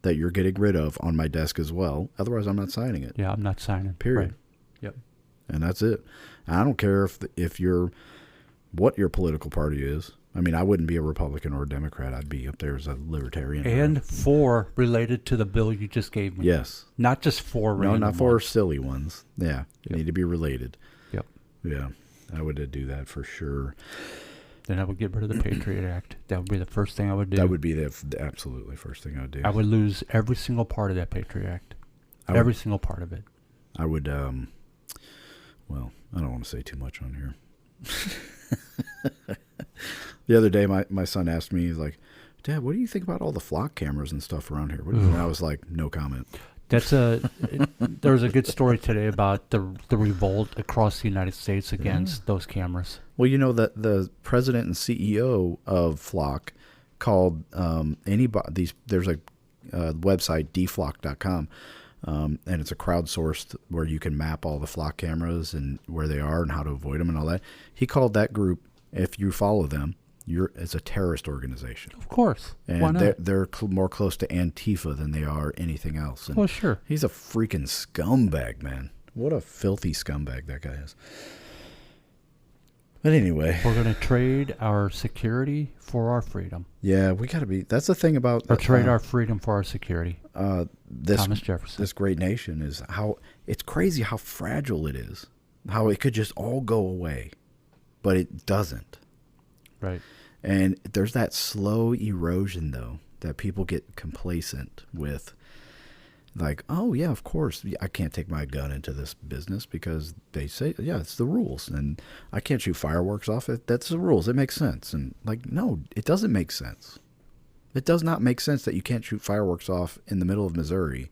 that you're getting rid of on my desk as well. Otherwise, I'm not signing it. Yeah, I'm not signing. Period. Right. Yep. And that's it. I don't care if you're what your political party is. I mean, I wouldn't be a Republican or a Democrat. I'd be up there as a libertarian. And 4 related to the bill you just gave me. Yes. Not just 4 random No, not 4 ones. silly ones. Yeah. They need to be related. Yep. Yeah. I would do that for sure. Then I would get rid of the Patriot Act. That would be the first thing I would do. That would be the absolutely first thing I would do. I would lose every single part of that Patriot Act. Every single part of it. I would, well, I don't want to say too much on here. The other day, my son asked me, he's like, Dad, what do you think about all the flock cameras and stuff around here? And I was like, no comment. There was a good story today about the revolt across the United States against those cameras. Well, you know that the president and CEO of Flock called anybody. There's a website dflock.com, and it's a crowdsourced where you can map all the Flock cameras and where they are and how to avoid them and all that. He called that group, if you follow them, it's a terrorist organization. Of course. And why not? they're more close to Antifa than they are anything else. And well, sure. he's a freaking scumbag, man. What a filthy scumbag that guy is. But anyway. We're going to trade our security for our freedom. Yeah, we got to be. That's the thing about. Or trade our freedom for our security. Thomas Jefferson. This great nation is how. It's crazy how fragile it is. How it could just all go away. But it doesn't. Right. And there's that slow erosion, though, that people get complacent with. Like, oh, yeah, of course, I can't take my gun into this business because they say, yeah, it's the rules. And I can't shoot fireworks off it. That's the rules. It makes sense. And, like, no, it doesn't make sense. It does not make sense that you can't shoot fireworks off in the middle of Missouri.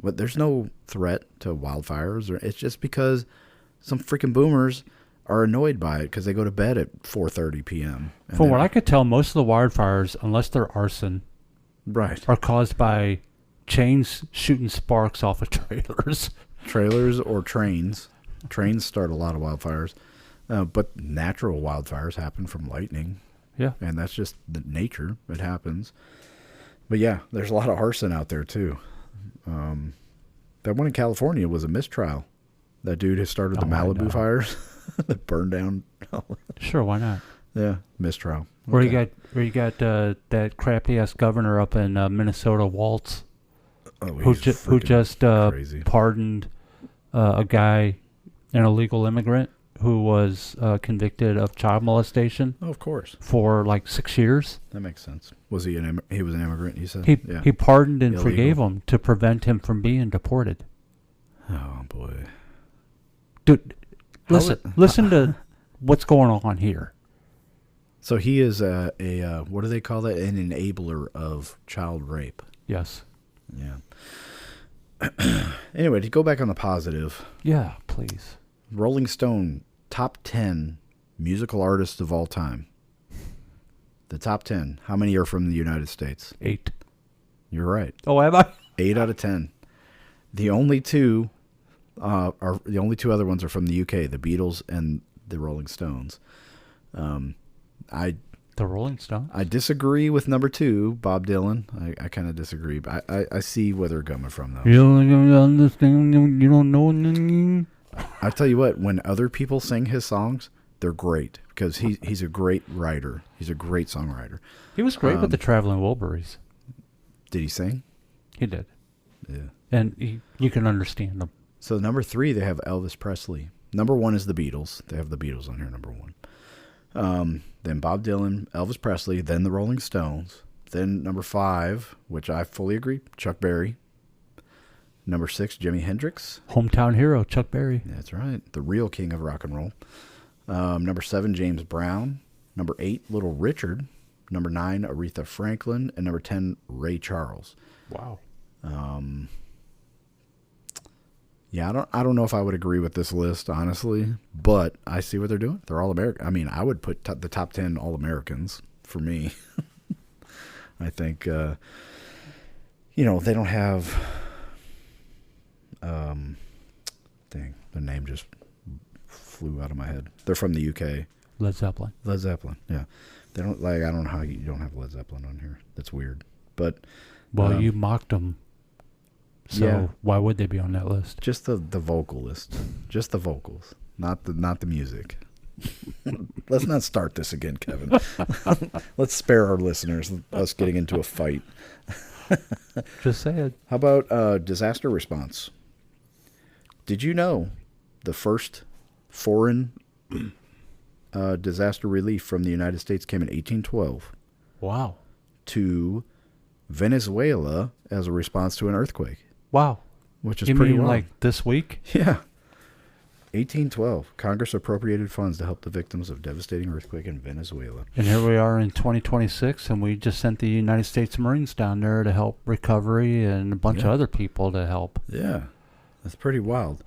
But there's no threat to wildfires. It's just because some freaking boomers are annoyed by it because they go to bed at 4:30 p.m. From what I could tell, most of the wildfires, unless they're arson, right, are caused by chains shooting sparks off of trailers. Trailers or trains. Trains start a lot of wildfires. But natural wildfires happen from lightning. Yeah. And that's just the nature. It happens. But yeah, there's a lot of arson out there too. That one in California was a mistrial. That dude has started the Malibu fires that burned down. Sure, why not? Yeah, mistrial. Where you got that crappy ass governor up in Minnesota, Waltz, who just pardoned a guy, an illegal immigrant who was convicted of child molestation. Oh, of course. For like 6 years. That makes sense. Was he he was an immigrant? You said he pardoned and forgave him to prevent him from being deported. Oh boy. Dude, listen to what's going on here. So he is a what do they call that? An enabler of child rape. Yes. Yeah. Anyway, to go back on the positive, Yeah, please. Rolling Stone top 10 musical artists of all time. The top 10. How many are from the United States? 8. You're right. Oh, am I? 8 out of 10. The only two other ones are from the UK, the Beatles and the Rolling Stones. I Rolling Stone? I disagree with number 2, Bob Dylan. I kind of disagree, but I see where they're coming from, though. You don't understand. You don't know. I tell you what, when other people sing his songs, they're great because he's a great writer. He's a great songwriter. He was great with the Traveling Wilburys. Did he sing? He did. Yeah. And you can understand them. So number 3, they have Elvis Presley. Number 1 is the Beatles. They have the Beatles on here, number 1. Then Bob Dylan, Elvis Presley, then the Rolling Stones. Then number 5, which I fully agree, Chuck Berry. Number 6, Jimi Hendrix. Hometown hero, Chuck Berry. That's right. The real king of rock and roll. Number 7, James Brown. Number 8, Little Richard. Number 9, Aretha Franklin. And number 10, Ray Charles. Wow. Yeah, I don't know if I would agree with this list, honestly, but I see what they're doing. They're all American. I mean, I would put the top 10 all Americans for me. I think, they don't have, dang, the name just flew out of my head. They're from the UK. Led Zeppelin. Led Zeppelin, yeah. They don't, I don't know how you don't have Led Zeppelin on here. That's weird. But, well, you mocked them. So yeah. Why would they be on that list? Just the vocalist, just the vocals, not the music. Let's not start this again, Kevin. Let's spare our listeners us getting into a fight. Just say it. How about disaster response? Did you know the first foreign disaster relief from the United States came in 1812? Wow. To Venezuela as a response to an earthquake. Wow. Which is you pretty mean wild. like this week? Yeah. 1812. Congress appropriated funds to help the victims of devastating earthquake in Venezuela. And here we are in 2026, and we just sent the United States Marines down there to help recovery and a bunch of other people to help. Yeah. That's pretty wild.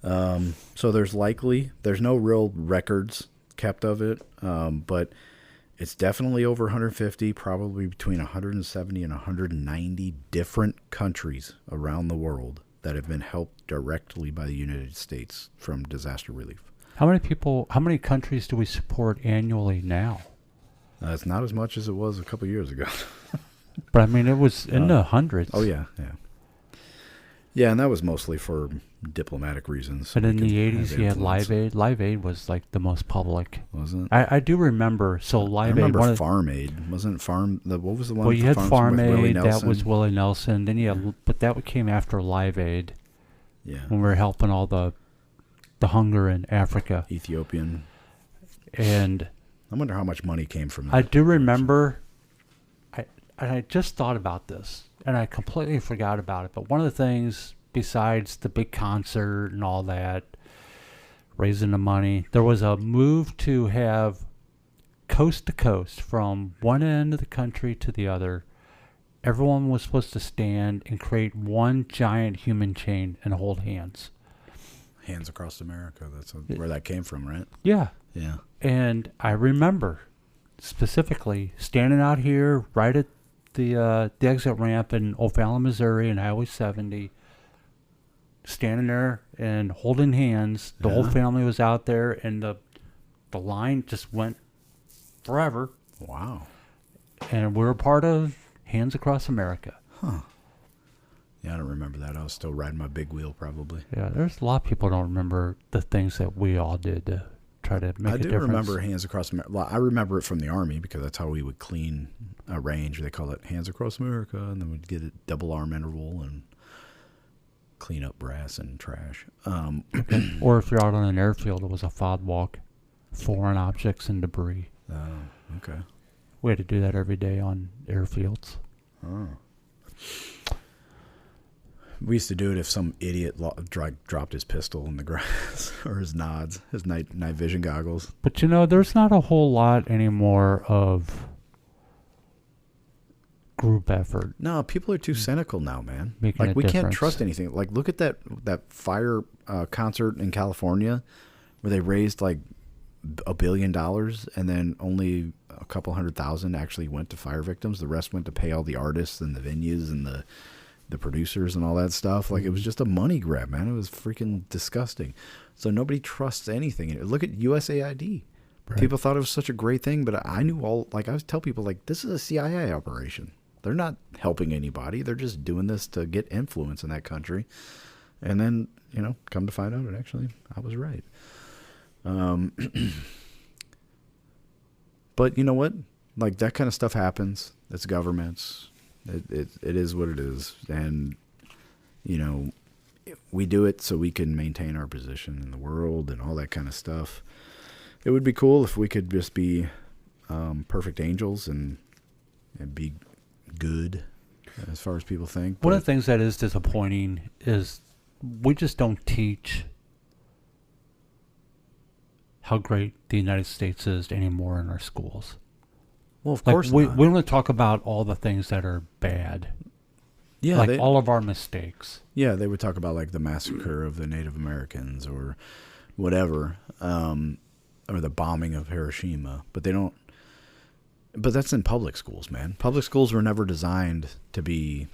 So there's no real records kept of it, but it's definitely over 150, probably between 170 and 190 different countries around the world that have been helped directly by the United States from disaster relief. How many countries do we support annually now? It's not as much as it was a couple years ago. But I mean, it was in the hundreds. Oh, yeah. Yeah, and that was mostly for diplomatic reasons. But in the 80s, you had Live Aid. Live Aid was like the most public. Wasn't it? I do remember. So Live Aid. I remember Farm Aid. Wasn't Farm... What was the one? Well, you had Farm Aid. That was Willie Nelson. Then you had... But that came after Live Aid. Yeah. When we were helping all the hunger in Africa. Ethiopian. And... I wonder how much money came from that. I do remember... I just thought about this. And I completely forgot about it. But one of the things... Besides the big concert and all that, raising the money, there was a move to have coast to coast from one end of the country to the other. Everyone was supposed to stand and create one giant human chain and hold hands. Hands Across America. That's where that came from, right? Yeah. Yeah. And I remember specifically standing out here right at the exit ramp in O'Fallon, Missouri, and Highway 70. Standing there and holding hands. The whole family was out there, and the line just went forever. Wow. And we were part of Hands Across America. Huh. Yeah, I don't remember that. I was still riding my big wheel, probably. Yeah, there's a lot of people don't remember the things that we all did to try to make a difference. I do remember Hands Across America. Well, I remember it from the Army because that's how we would clean a range. They call it Hands Across America, and then we'd get a double arm interval and clean up brass and trash. Or if you're out on an airfield, it was a FOD walk, foreign objects and debris. Oh, okay. We had to do that every day on airfields. Oh. We used to do it if some idiot dropped his pistol in the grass or his nods, his night vision goggles. But you know, there's not a whole lot anymore of group effort. No, people are too cynical now, man. Making Like a we can't difference. trust anything. Like look at that fire concert in California where they raised like $1 billion and then only a couple 100,000 actually went to fire victims. The rest went to pay all the artists and the venues and the producers and all that stuff. Like it was just a money grab, man. It was freaking disgusting. So nobody trusts anything. Look at USAID. Right. People thought it was such a great thing, but I knew I would tell people like, this is a CIA operation. They're not helping anybody. They're just doing this to get influence in that country. And then, come to find out, and actually, I was right. But you know what? Like that kind of stuff happens. It's governments. It is what it is. And, we do it so we can maintain our position in the world and all that kind of stuff. It would be cool if we could just be perfect angels and be good as far as people think. One of the things that is disappointing is we just don't teach how great the United States is anymore in our schools. Well, of Like course we not. only talk about all the things that are bad. Yeah, like all of our mistakes. Yeah, they would talk about like the massacre of the Native Americans or whatever, or the bombing of Hiroshima. But they don't. But that's in public schools, man. Public schools were never designed to be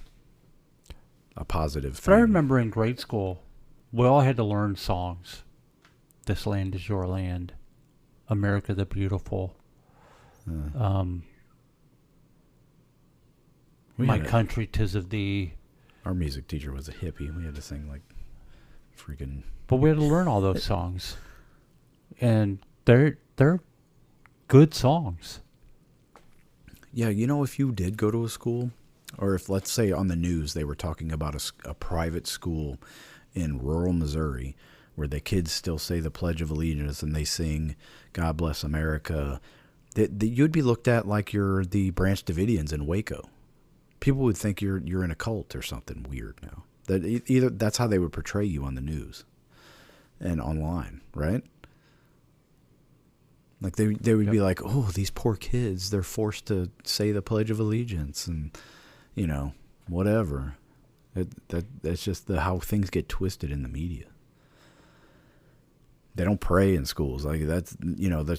a positive thing. But I remember in grade school, we all had to learn songs. This Land Is Your Land, America the Beautiful, My Country 'Tis of Thee. Our music teacher was a hippie. We had to sing like freaking. But we had to learn all those songs, and they're good songs. Yeah, if you did go to a school, or if, let's say, on the news they were talking about a private school in rural Missouri where the kids still say the Pledge of Allegiance and they sing God Bless America, you'd be looked at like you're the Branch Davidians in Waco. People would think you're in a cult or something weird now. Either that's how they would portray you on the news and online, right? Like they would be like, oh, these poor kids, they're forced to say the Pledge of Allegiance and, whatever. That's just how things get twisted in the media. They don't pray in schools. Like that's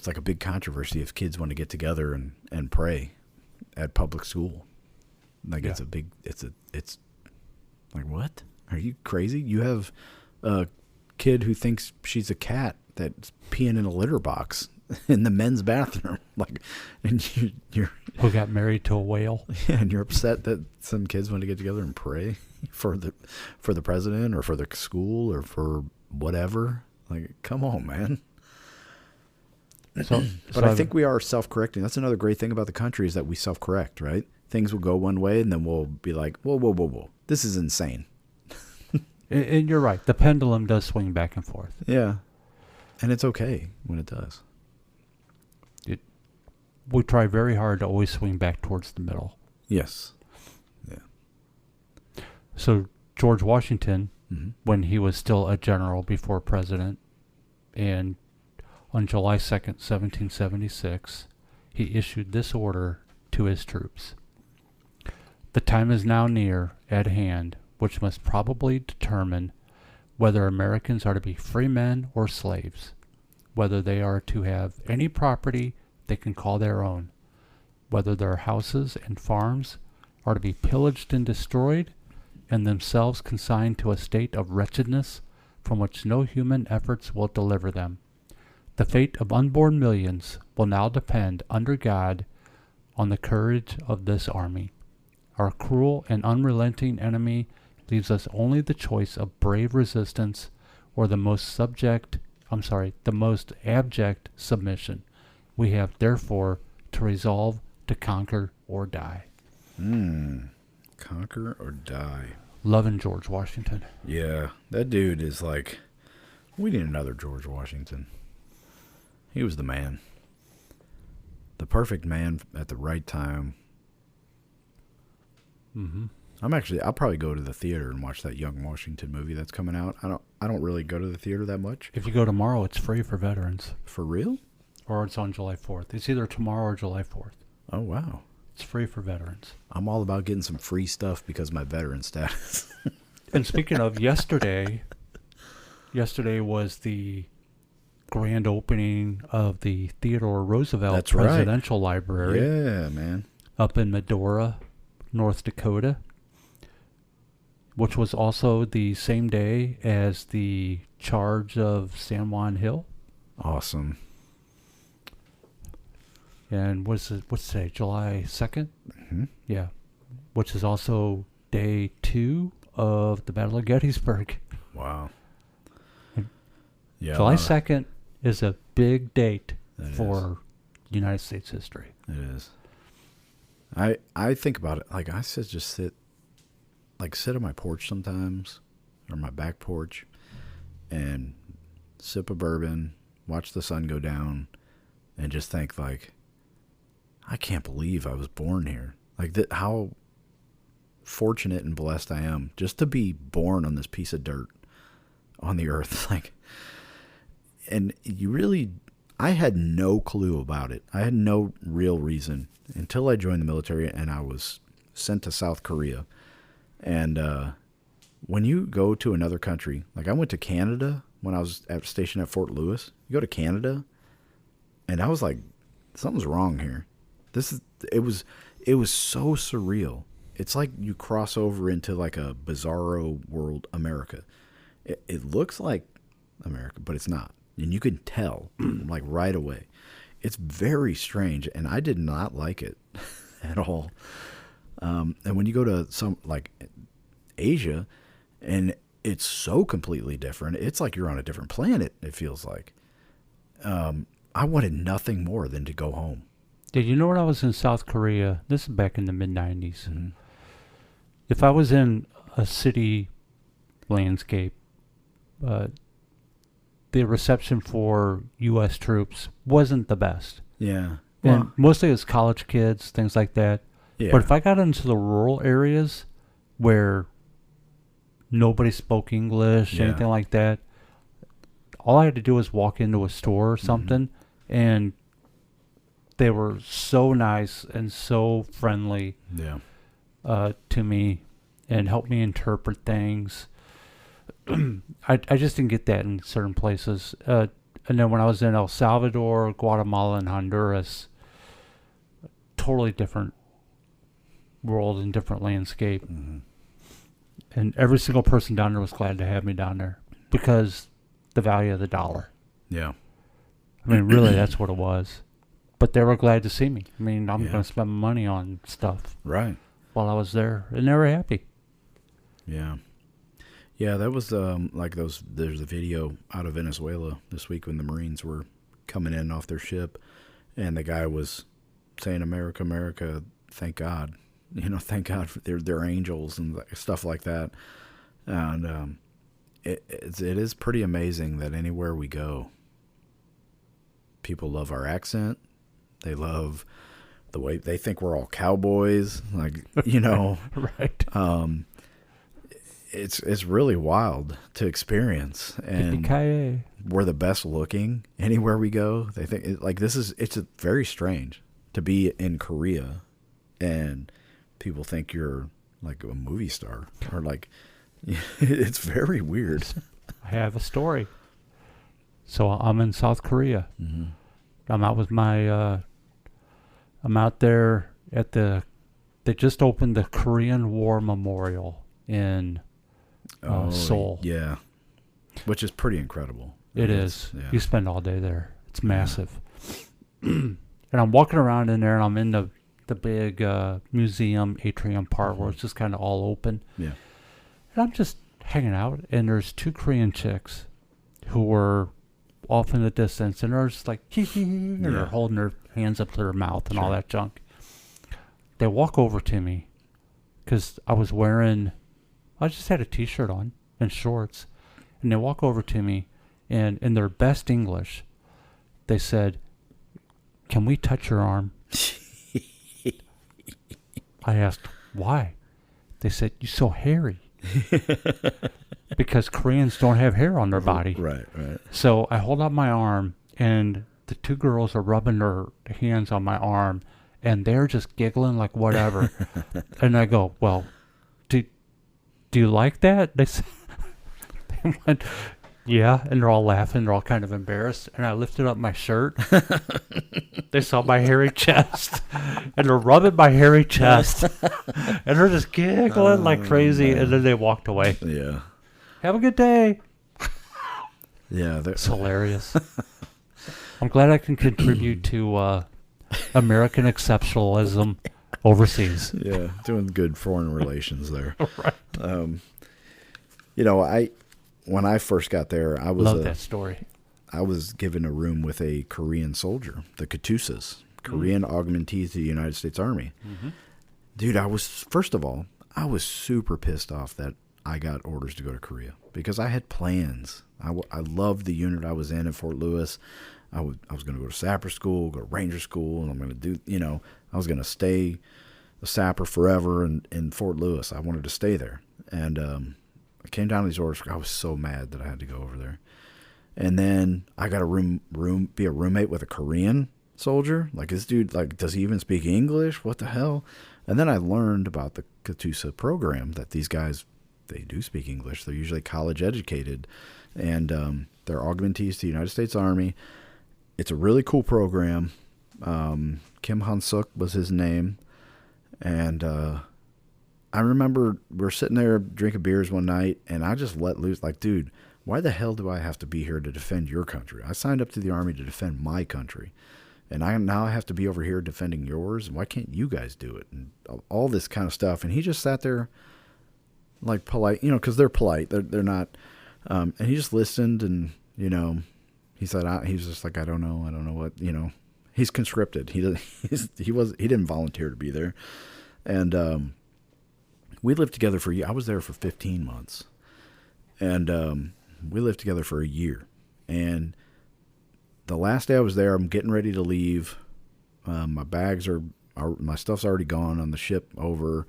like a big controversy if kids want to get together and pray at public school. Like it's like, what? Are you crazy? You have a kid who thinks she's a cat that's peeing in a litter box in the men's bathroom, and you're Who got married to a whale? Yeah, and you're upset that some kids want to get together and pray for the president or for the school or for whatever. Like, come on, man. But I think we are self-correcting. That's another great thing about the country is that we self-correct, right? Things will go one way, and then we'll be like, whoa. This is insane. And you're right. The pendulum does swing back and forth. Yeah. And it's okay when it does. We try very hard to always swing back towards the middle. Yes. Yeah. So George Washington, when he was still a general before president, and on July 2nd, 1776, he issued this order to his troops. The time is now near at hand, which must probably determine whether Americans are to be free men or slaves, whether they are to have any property they can call their own, whether their houses and farms are to be pillaged and destroyed, and themselves consigned to a state of wretchedness from which no human efforts will deliver them. The fate of unborn millions will now depend, under God, on the courage of this army. Our cruel and unrelenting enemy leaves us only the choice of brave resistance or the most abject submission. We have, therefore, to resolve to conquer or die. Conquer or die. Loving George Washington. Yeah, that dude is like, we need another George Washington. He was the man. The perfect man at the right time. I'll probably go to the theater and watch that Young Washington movie that's coming out. I don't really go to the theater that much. If you go tomorrow, it's free for veterans. For real? Or it's on July 4th. It's either tomorrow or July 4th. Oh, wow. It's free for veterans. I'm all about getting some free stuff because of my veteran status. And speaking of yesterday was the grand opening of the Theodore Roosevelt That's right. Presidential Library. Yeah, man. Up in Medora, North Dakota, which was also the same day as the charge of San Juan Hill. Awesome. And what's today? July 2nd? Mm-hmm. Yeah. Which is also day 2 of the Battle of Gettysburg. Wow. Yeah. July 2nd is a big date It for United States history. It is. I think about it like I said, just sit on my porch sometimes, or my back porch, and sip a bourbon, watch the sun go down, and just think like, I can't believe I was born here. Like how fortunate and blessed I am just to be born on this piece of dirt on the earth. Like, and I had no clue about it. I had no real reason until I joined the military and I was sent to South Korea. And when you go to another country, like I went to Canada when I was stationed at Fort Lewis. You go to Canada, and I was like, something's wrong here. It was so surreal. It's like you cross over into like a bizarro world, America. It looks like America, but it's not. And you can tell like right away. It's very strange, and I did not like it at all. And when you go to some like Asia, and it's so completely different, it's like you're on a different planet, it feels like. I wanted nothing more than to go home. Did you know when I was in South Korea, this is back in the mid-90s, Mm-hmm. if I was in a city landscape, the reception for U.S. troops wasn't the best. Yeah. And mostly it's college kids, things like that. Yeah. But if I got into the rural areas where nobody spoke English, anything like that, all I had to do was walk into a store or something, and they were so nice and so friendly to me and helped me interpret things. I just didn't get that in certain places. And then when I was in El Salvador, Guatemala, and Honduras, totally different world and different landscape. Mm-hmm. And every single person down there was glad to have me down there because the value of the dollar. Yeah. I mean, really, that's what it was. But they were glad to see me. I mean, I'm Yeah. going to spend money on stuff Right. while I was there, and they were happy. Yeah. Yeah, that was there's a video out of Venezuela this week when the Marines were coming in off their ship, and the guy was saying, America, America, thank God. Thank God for they're angels and stuff like that. And it is pretty amazing that anywhere we go, people love our accent. They love the way they think we're all cowboys. Like, Right. It's really wild to experience, and Yippee-ki-yay. we're the best looking anywhere we go. They think it's very strange to be in Korea, and people think you're like a movie star or like it's very weird. I have a story. So I'm in South Korea. Mm-hmm. I'm out with my. I'm out there at they just opened the Korean War Memorial in Seoul. Yeah, which is pretty incredible. It is. Yeah. You spend all day there. It's massive. And I'm walking around in there, and I'm in the big museum atrium part where it's just kind of all open. Yeah. And I'm just hanging out, and there's 2 Korean chicks who were off in the distance, and they're just like, hee hee, and they're holding their hands up to their mouth and all that junk. They walk over to me because I just had a t-shirt on and shorts, and they walk over to me, and in their best English, they said, "Can we touch your arm?" I asked, "Why?" They said, "You're so hairy." Because Koreans don't have hair on their body. Right. So I hold out my arm, and the two girls are rubbing their hands on my arm, and they're just giggling like whatever. And I go, "Well, do you like that?" They said, they went, "Yeah," and they're all laughing. They're all kind of embarrassed. And I lifted up my shirt. They saw my hairy chest, and they're rubbing my hairy chest, and they're just giggling like crazy. Man. And then they walked away. Yeah. Have a good day. Yeah, it's hilarious. I'm glad I can contribute to American exceptionalism overseas. Yeah, doing good foreign relations there. Right. When I first got there, I was love that story. I was given a room with a Korean soldier, the Katusas, Korean augmentees to the United States Army. Mm-hmm. Dude, I was super pissed off that I got orders to go to Korea because I had plans. I loved the unit I was in Fort Lewis. I was going to go to sapper school, go to ranger school, and I'm going to do, I was going to stay a sapper forever in Fort Lewis. I wanted to stay there. And I came down to these orders. I was so mad that I had to go over there. And then I got to be a roommate with a Korean soldier. Like, this dude, like, does he even speak English? What the hell? And then I learned about the Katusa program, that these guys, they do speak English. They're usually college educated, and they're augmentees to the United States Army. It's a really cool program. Kim Han-suk was his name. And I remember we were sitting there drinking beers one night, and I just let loose, like, dude, why the hell do I have to be here to defend your country? I signed up to the Army to defend my country, and now I have to be over here defending yours. Why can't you guys do it? And all this kind of stuff. And he just sat there, like, polite, because they're polite. They're not. And he just listened, and he said, he was just like, I don't know what, He's conscripted. He didn't volunteer to be there, and we lived together for a year. I was there for 15 months, and we lived together for a year. And the last day I was there, I'm getting ready to leave. My bags my stuff's already gone on the ship over.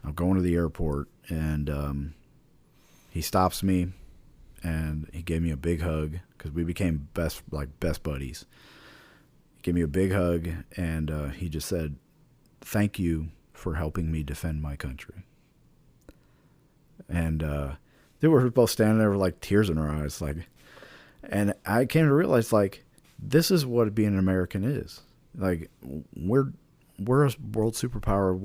I'm going to the airport, and he stops me, and he gave me a big hug because we became best buddies. He gave me a big hug, and he just said, "Thank you for helping me defend my country." And they were both standing there with, like, tears in our eyes, like, and I came to realize, like, this is what being an American is. Like, we're a world superpower.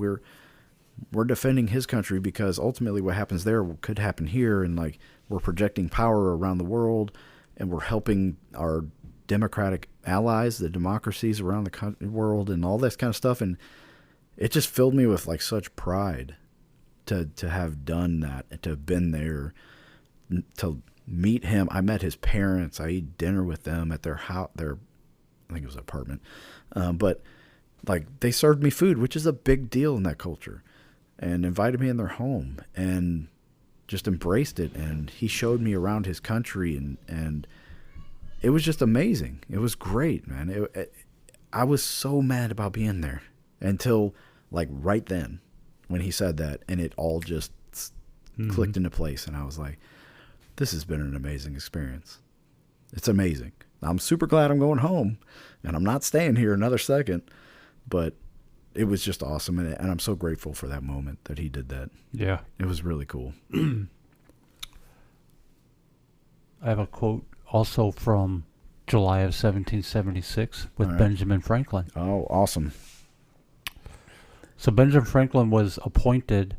We're defending his country because ultimately what happens there could happen here, and, like, we're projecting power around the world, and we're helping our democratic allies, the democracies around the world, and all this kind of stuff. And it just filled me with, like, such pride to have done that, and to have been there, to meet him. I met his parents. I ate dinner with them at their house, I think it was an apartment. But, like, they served me food, which is a big deal in that culture, and invited me in their home, and just embraced it. And he showed me around his country, and it was just amazing. It was great, man. I was so mad about being there until, like, right then when he said that, and it all just clicked into place. And I was like, this has been an amazing experience. It's amazing. I'm super glad I'm going home, and I'm not staying here another second, but it was just awesome. And I'm so grateful for that moment that he did that. Yeah. It was really cool. I have a quote also from July of 1776 with Benjamin Franklin. Oh, awesome. So Benjamin Franklin was appointed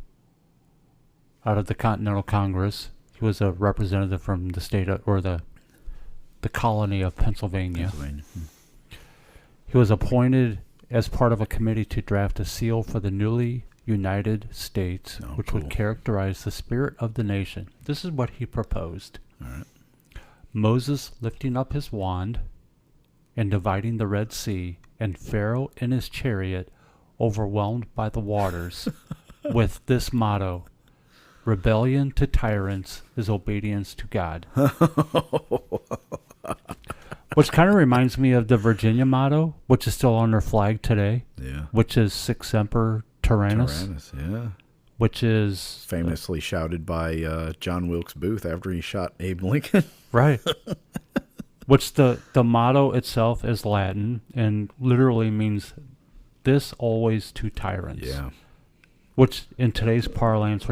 out of the Continental Congress. He was a representative from the state or the colony of Pennsylvania. He was appointed as part of a committee to draft a seal for the newly United States, which would characterize the spirit of the nation. This is what he proposed. All right. Moses lifting up his wand and dividing the Red Sea, and Pharaoh in his chariot overwhelmed by the waters, with this motto: rebellion to tyrants is obedience to God. Which kind of reminds me of the Virginia motto, which is still on their flag today. Yeah. Which is Sic Semper Tyrannis. Yeah. which is Famously shouted by John Wilkes Booth after he shot Abe Lincoln. right. Which the motto itself is Latin and literally means "this always to tyrants." Yeah. Which in today's parlance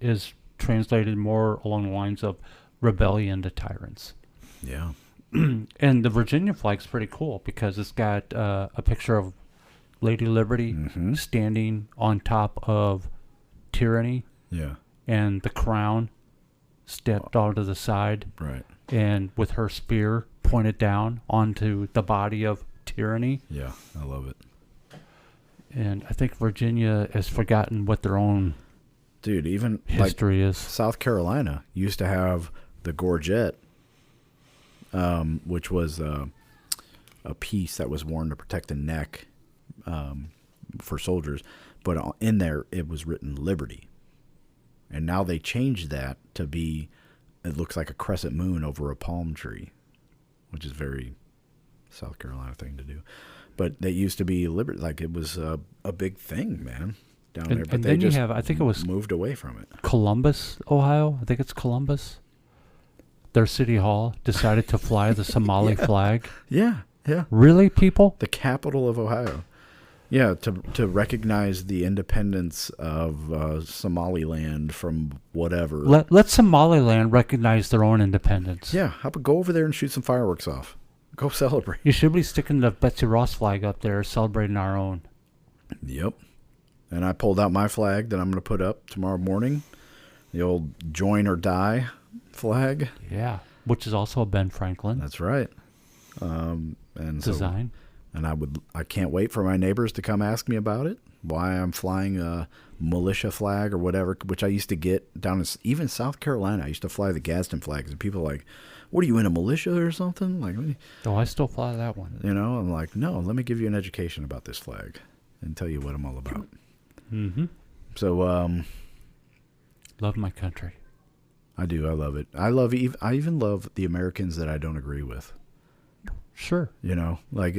is translated more along the lines of rebellion to tyrants. Yeah. And the Virginia flag's pretty cool because it's got a picture of Lady Liberty standing on top of tyranny, Yeah. and the crown stepped onto the side, Right. and with her spear pointed down onto the body of tyranny. Yeah. I love it. And I think Virginia has forgotten what their own Dude, even history is. South Carolina used to have the gorget, which was a piece that was worn to protect the neck for soldiers. But in there, it was written Liberty. And now they changed that to be, it looks like a crescent moon over a palm tree, which is very South Carolina thing to do. But they used to be Liberty, like it was a big thing, man, down there. But And they then just you have, I think it was moved away from it. Columbus, Ohio. I think it's Columbus. Their city hall decided to fly the Somali flag. Yeah, yeah. Really, people? The capital of Ohio. Yeah, to recognize the independence of Somaliland from whatever. Let Somaliland recognize their own independence. Yeah, how about go over there and shoot some fireworks off? Go celebrate. You should be sticking the Betsy Ross flag up there, celebrating our own. Yep. And I pulled out my flag that I'm going to put up tomorrow morning. The old join or die flag. Yeah, which is also a Ben Franklin That's right. And design. I can't wait for my neighbors to come ask me about it. Why I'm flying a militia flag or whatever, which I used to get down in even South Carolina. I used to fly the Gadsden flags, and people are like, "What are you in a militia or something?" Like, Oh, I still fly that one. you know, I'm like, "No, let me give you an education about this flag and tell you what I'm all about." Mm-hmm. So, Love my country. I do. I love it. I even love the Americans that I don't agree with. Sure. You know, like,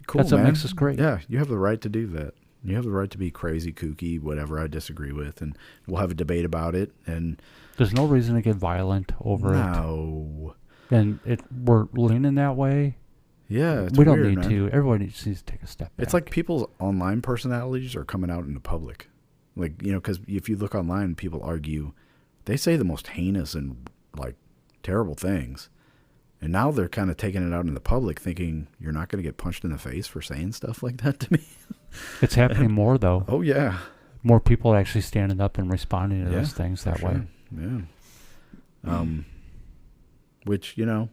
cool, That's what man. makes us great. Yeah, you have the right to do that. You have the right to be crazy, kooky, whatever I disagree with, and we'll have a debate about it. And There's no reason to get violent over it. no, And we're leaning that way. yeah, it's We don't weird, need man. to. Everybody just needs to take a step back. It's like people's online personalities are coming out in the public, like, you know, because if you look online, people argue, they say the most heinous and like terrible things. And now they're kind of taking it out in the public, thinking you're not going to get punched in the face for saying stuff like that to me. It's happening more, though. Oh, yeah. More people are actually standing up and responding to Yeah, those things that for way. sure. Yeah. Which, you know,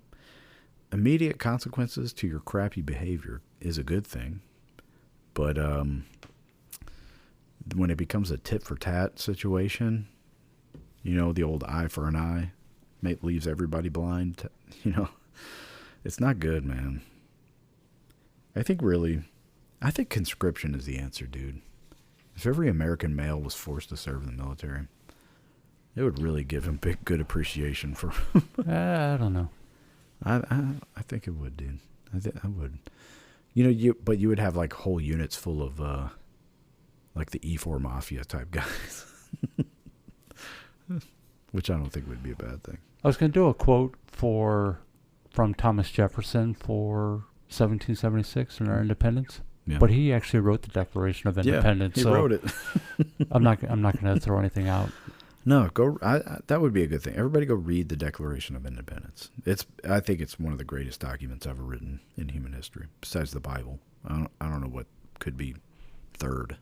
immediate consequences to your crappy behavior is a good thing. But when it becomes a tit for tat situation, you know, the old eye for an eye leaves everybody blind, you know, it's not good, man. I think conscription is the answer, dude. If every American male was forced to serve in the military, it would really give him good appreciation for. I don't know. I think it would, dude. I would. You know, but you would have like whole units full of like the E4 mafia type guys, which I don't think would be a bad thing. I was going to do a quote from Thomas Jefferson for 1776 and our independence, Yeah. but he actually wrote the Declaration of Independence. He so wrote it. I'm not going to throw anything out. No, that would be a good thing. Everybody go read the Declaration of Independence. I think it's one of the greatest documents ever written in human history, besides the Bible. I don't know what could be third.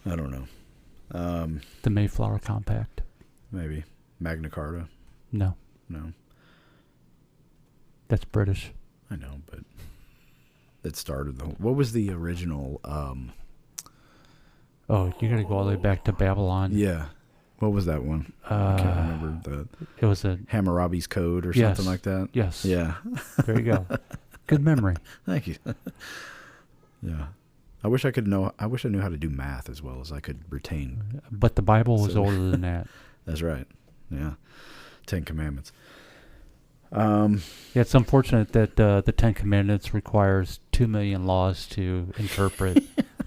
I don't know. The Mayflower Compact. Maybe Magna Carta. No, No, that's British. I know, but it started what was the original? Oh, you got to go all the way back to Babylon. Yeah, what was that one? I can't remember It was a Hammurabi's Code or Yes. something like that. yes. Yeah. There you go. Good memory. Thank you. Yeah. I wish I knew how to do math as well as I could retain. But the Bible was So- older than that. That's right. Yeah. 10 Commandments. Yeah, it's unfortunate that the Ten Commandments requires 2 million laws to interpret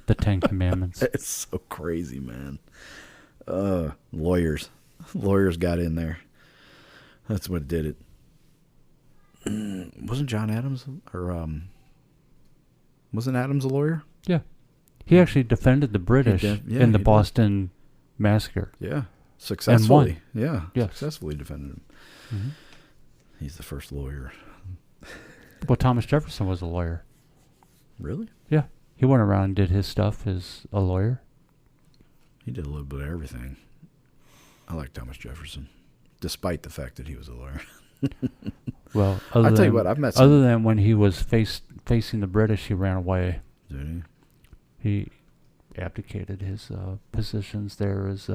the Ten Commandments. It's so crazy, man. Lawyers. Lawyers got in there. That's what did it. Wasn't John Adams wasn't Adams a lawyer? Yeah. He actually defended the British in the Boston Massacre. Yeah. Successfully. And won. Yeah. Yes. Successfully defended him. Mm-hmm. He's the first lawyer. Well, Thomas Jefferson was a lawyer. Really? Yeah. He went around and did his stuff as a lawyer. He did a little bit of everything. I like Thomas Jefferson, despite the fact that he was a lawyer. Well, I'll tell you what, I've met some. Other than when he was facing the British, he ran away. Did he? He abdicated his positions there as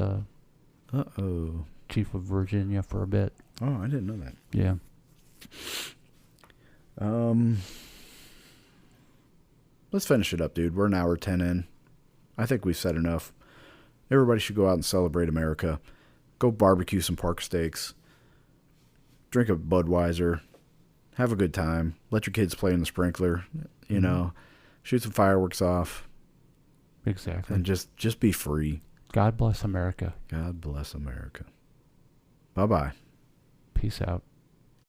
chief of Virginia for a bit. Oh, I didn't know that. Yeah. Let's finish it up, dude. We're an hour 10 in. I think we've said enough. Everybody should go out and celebrate America. Go barbecue some pork steaks. Drink a Budweiser. Have a good time. Let your kids play in the sprinkler. You know, shoot some fireworks off. Exactly. And just be free. God bless America. God bless America. Bye-bye. Peace out.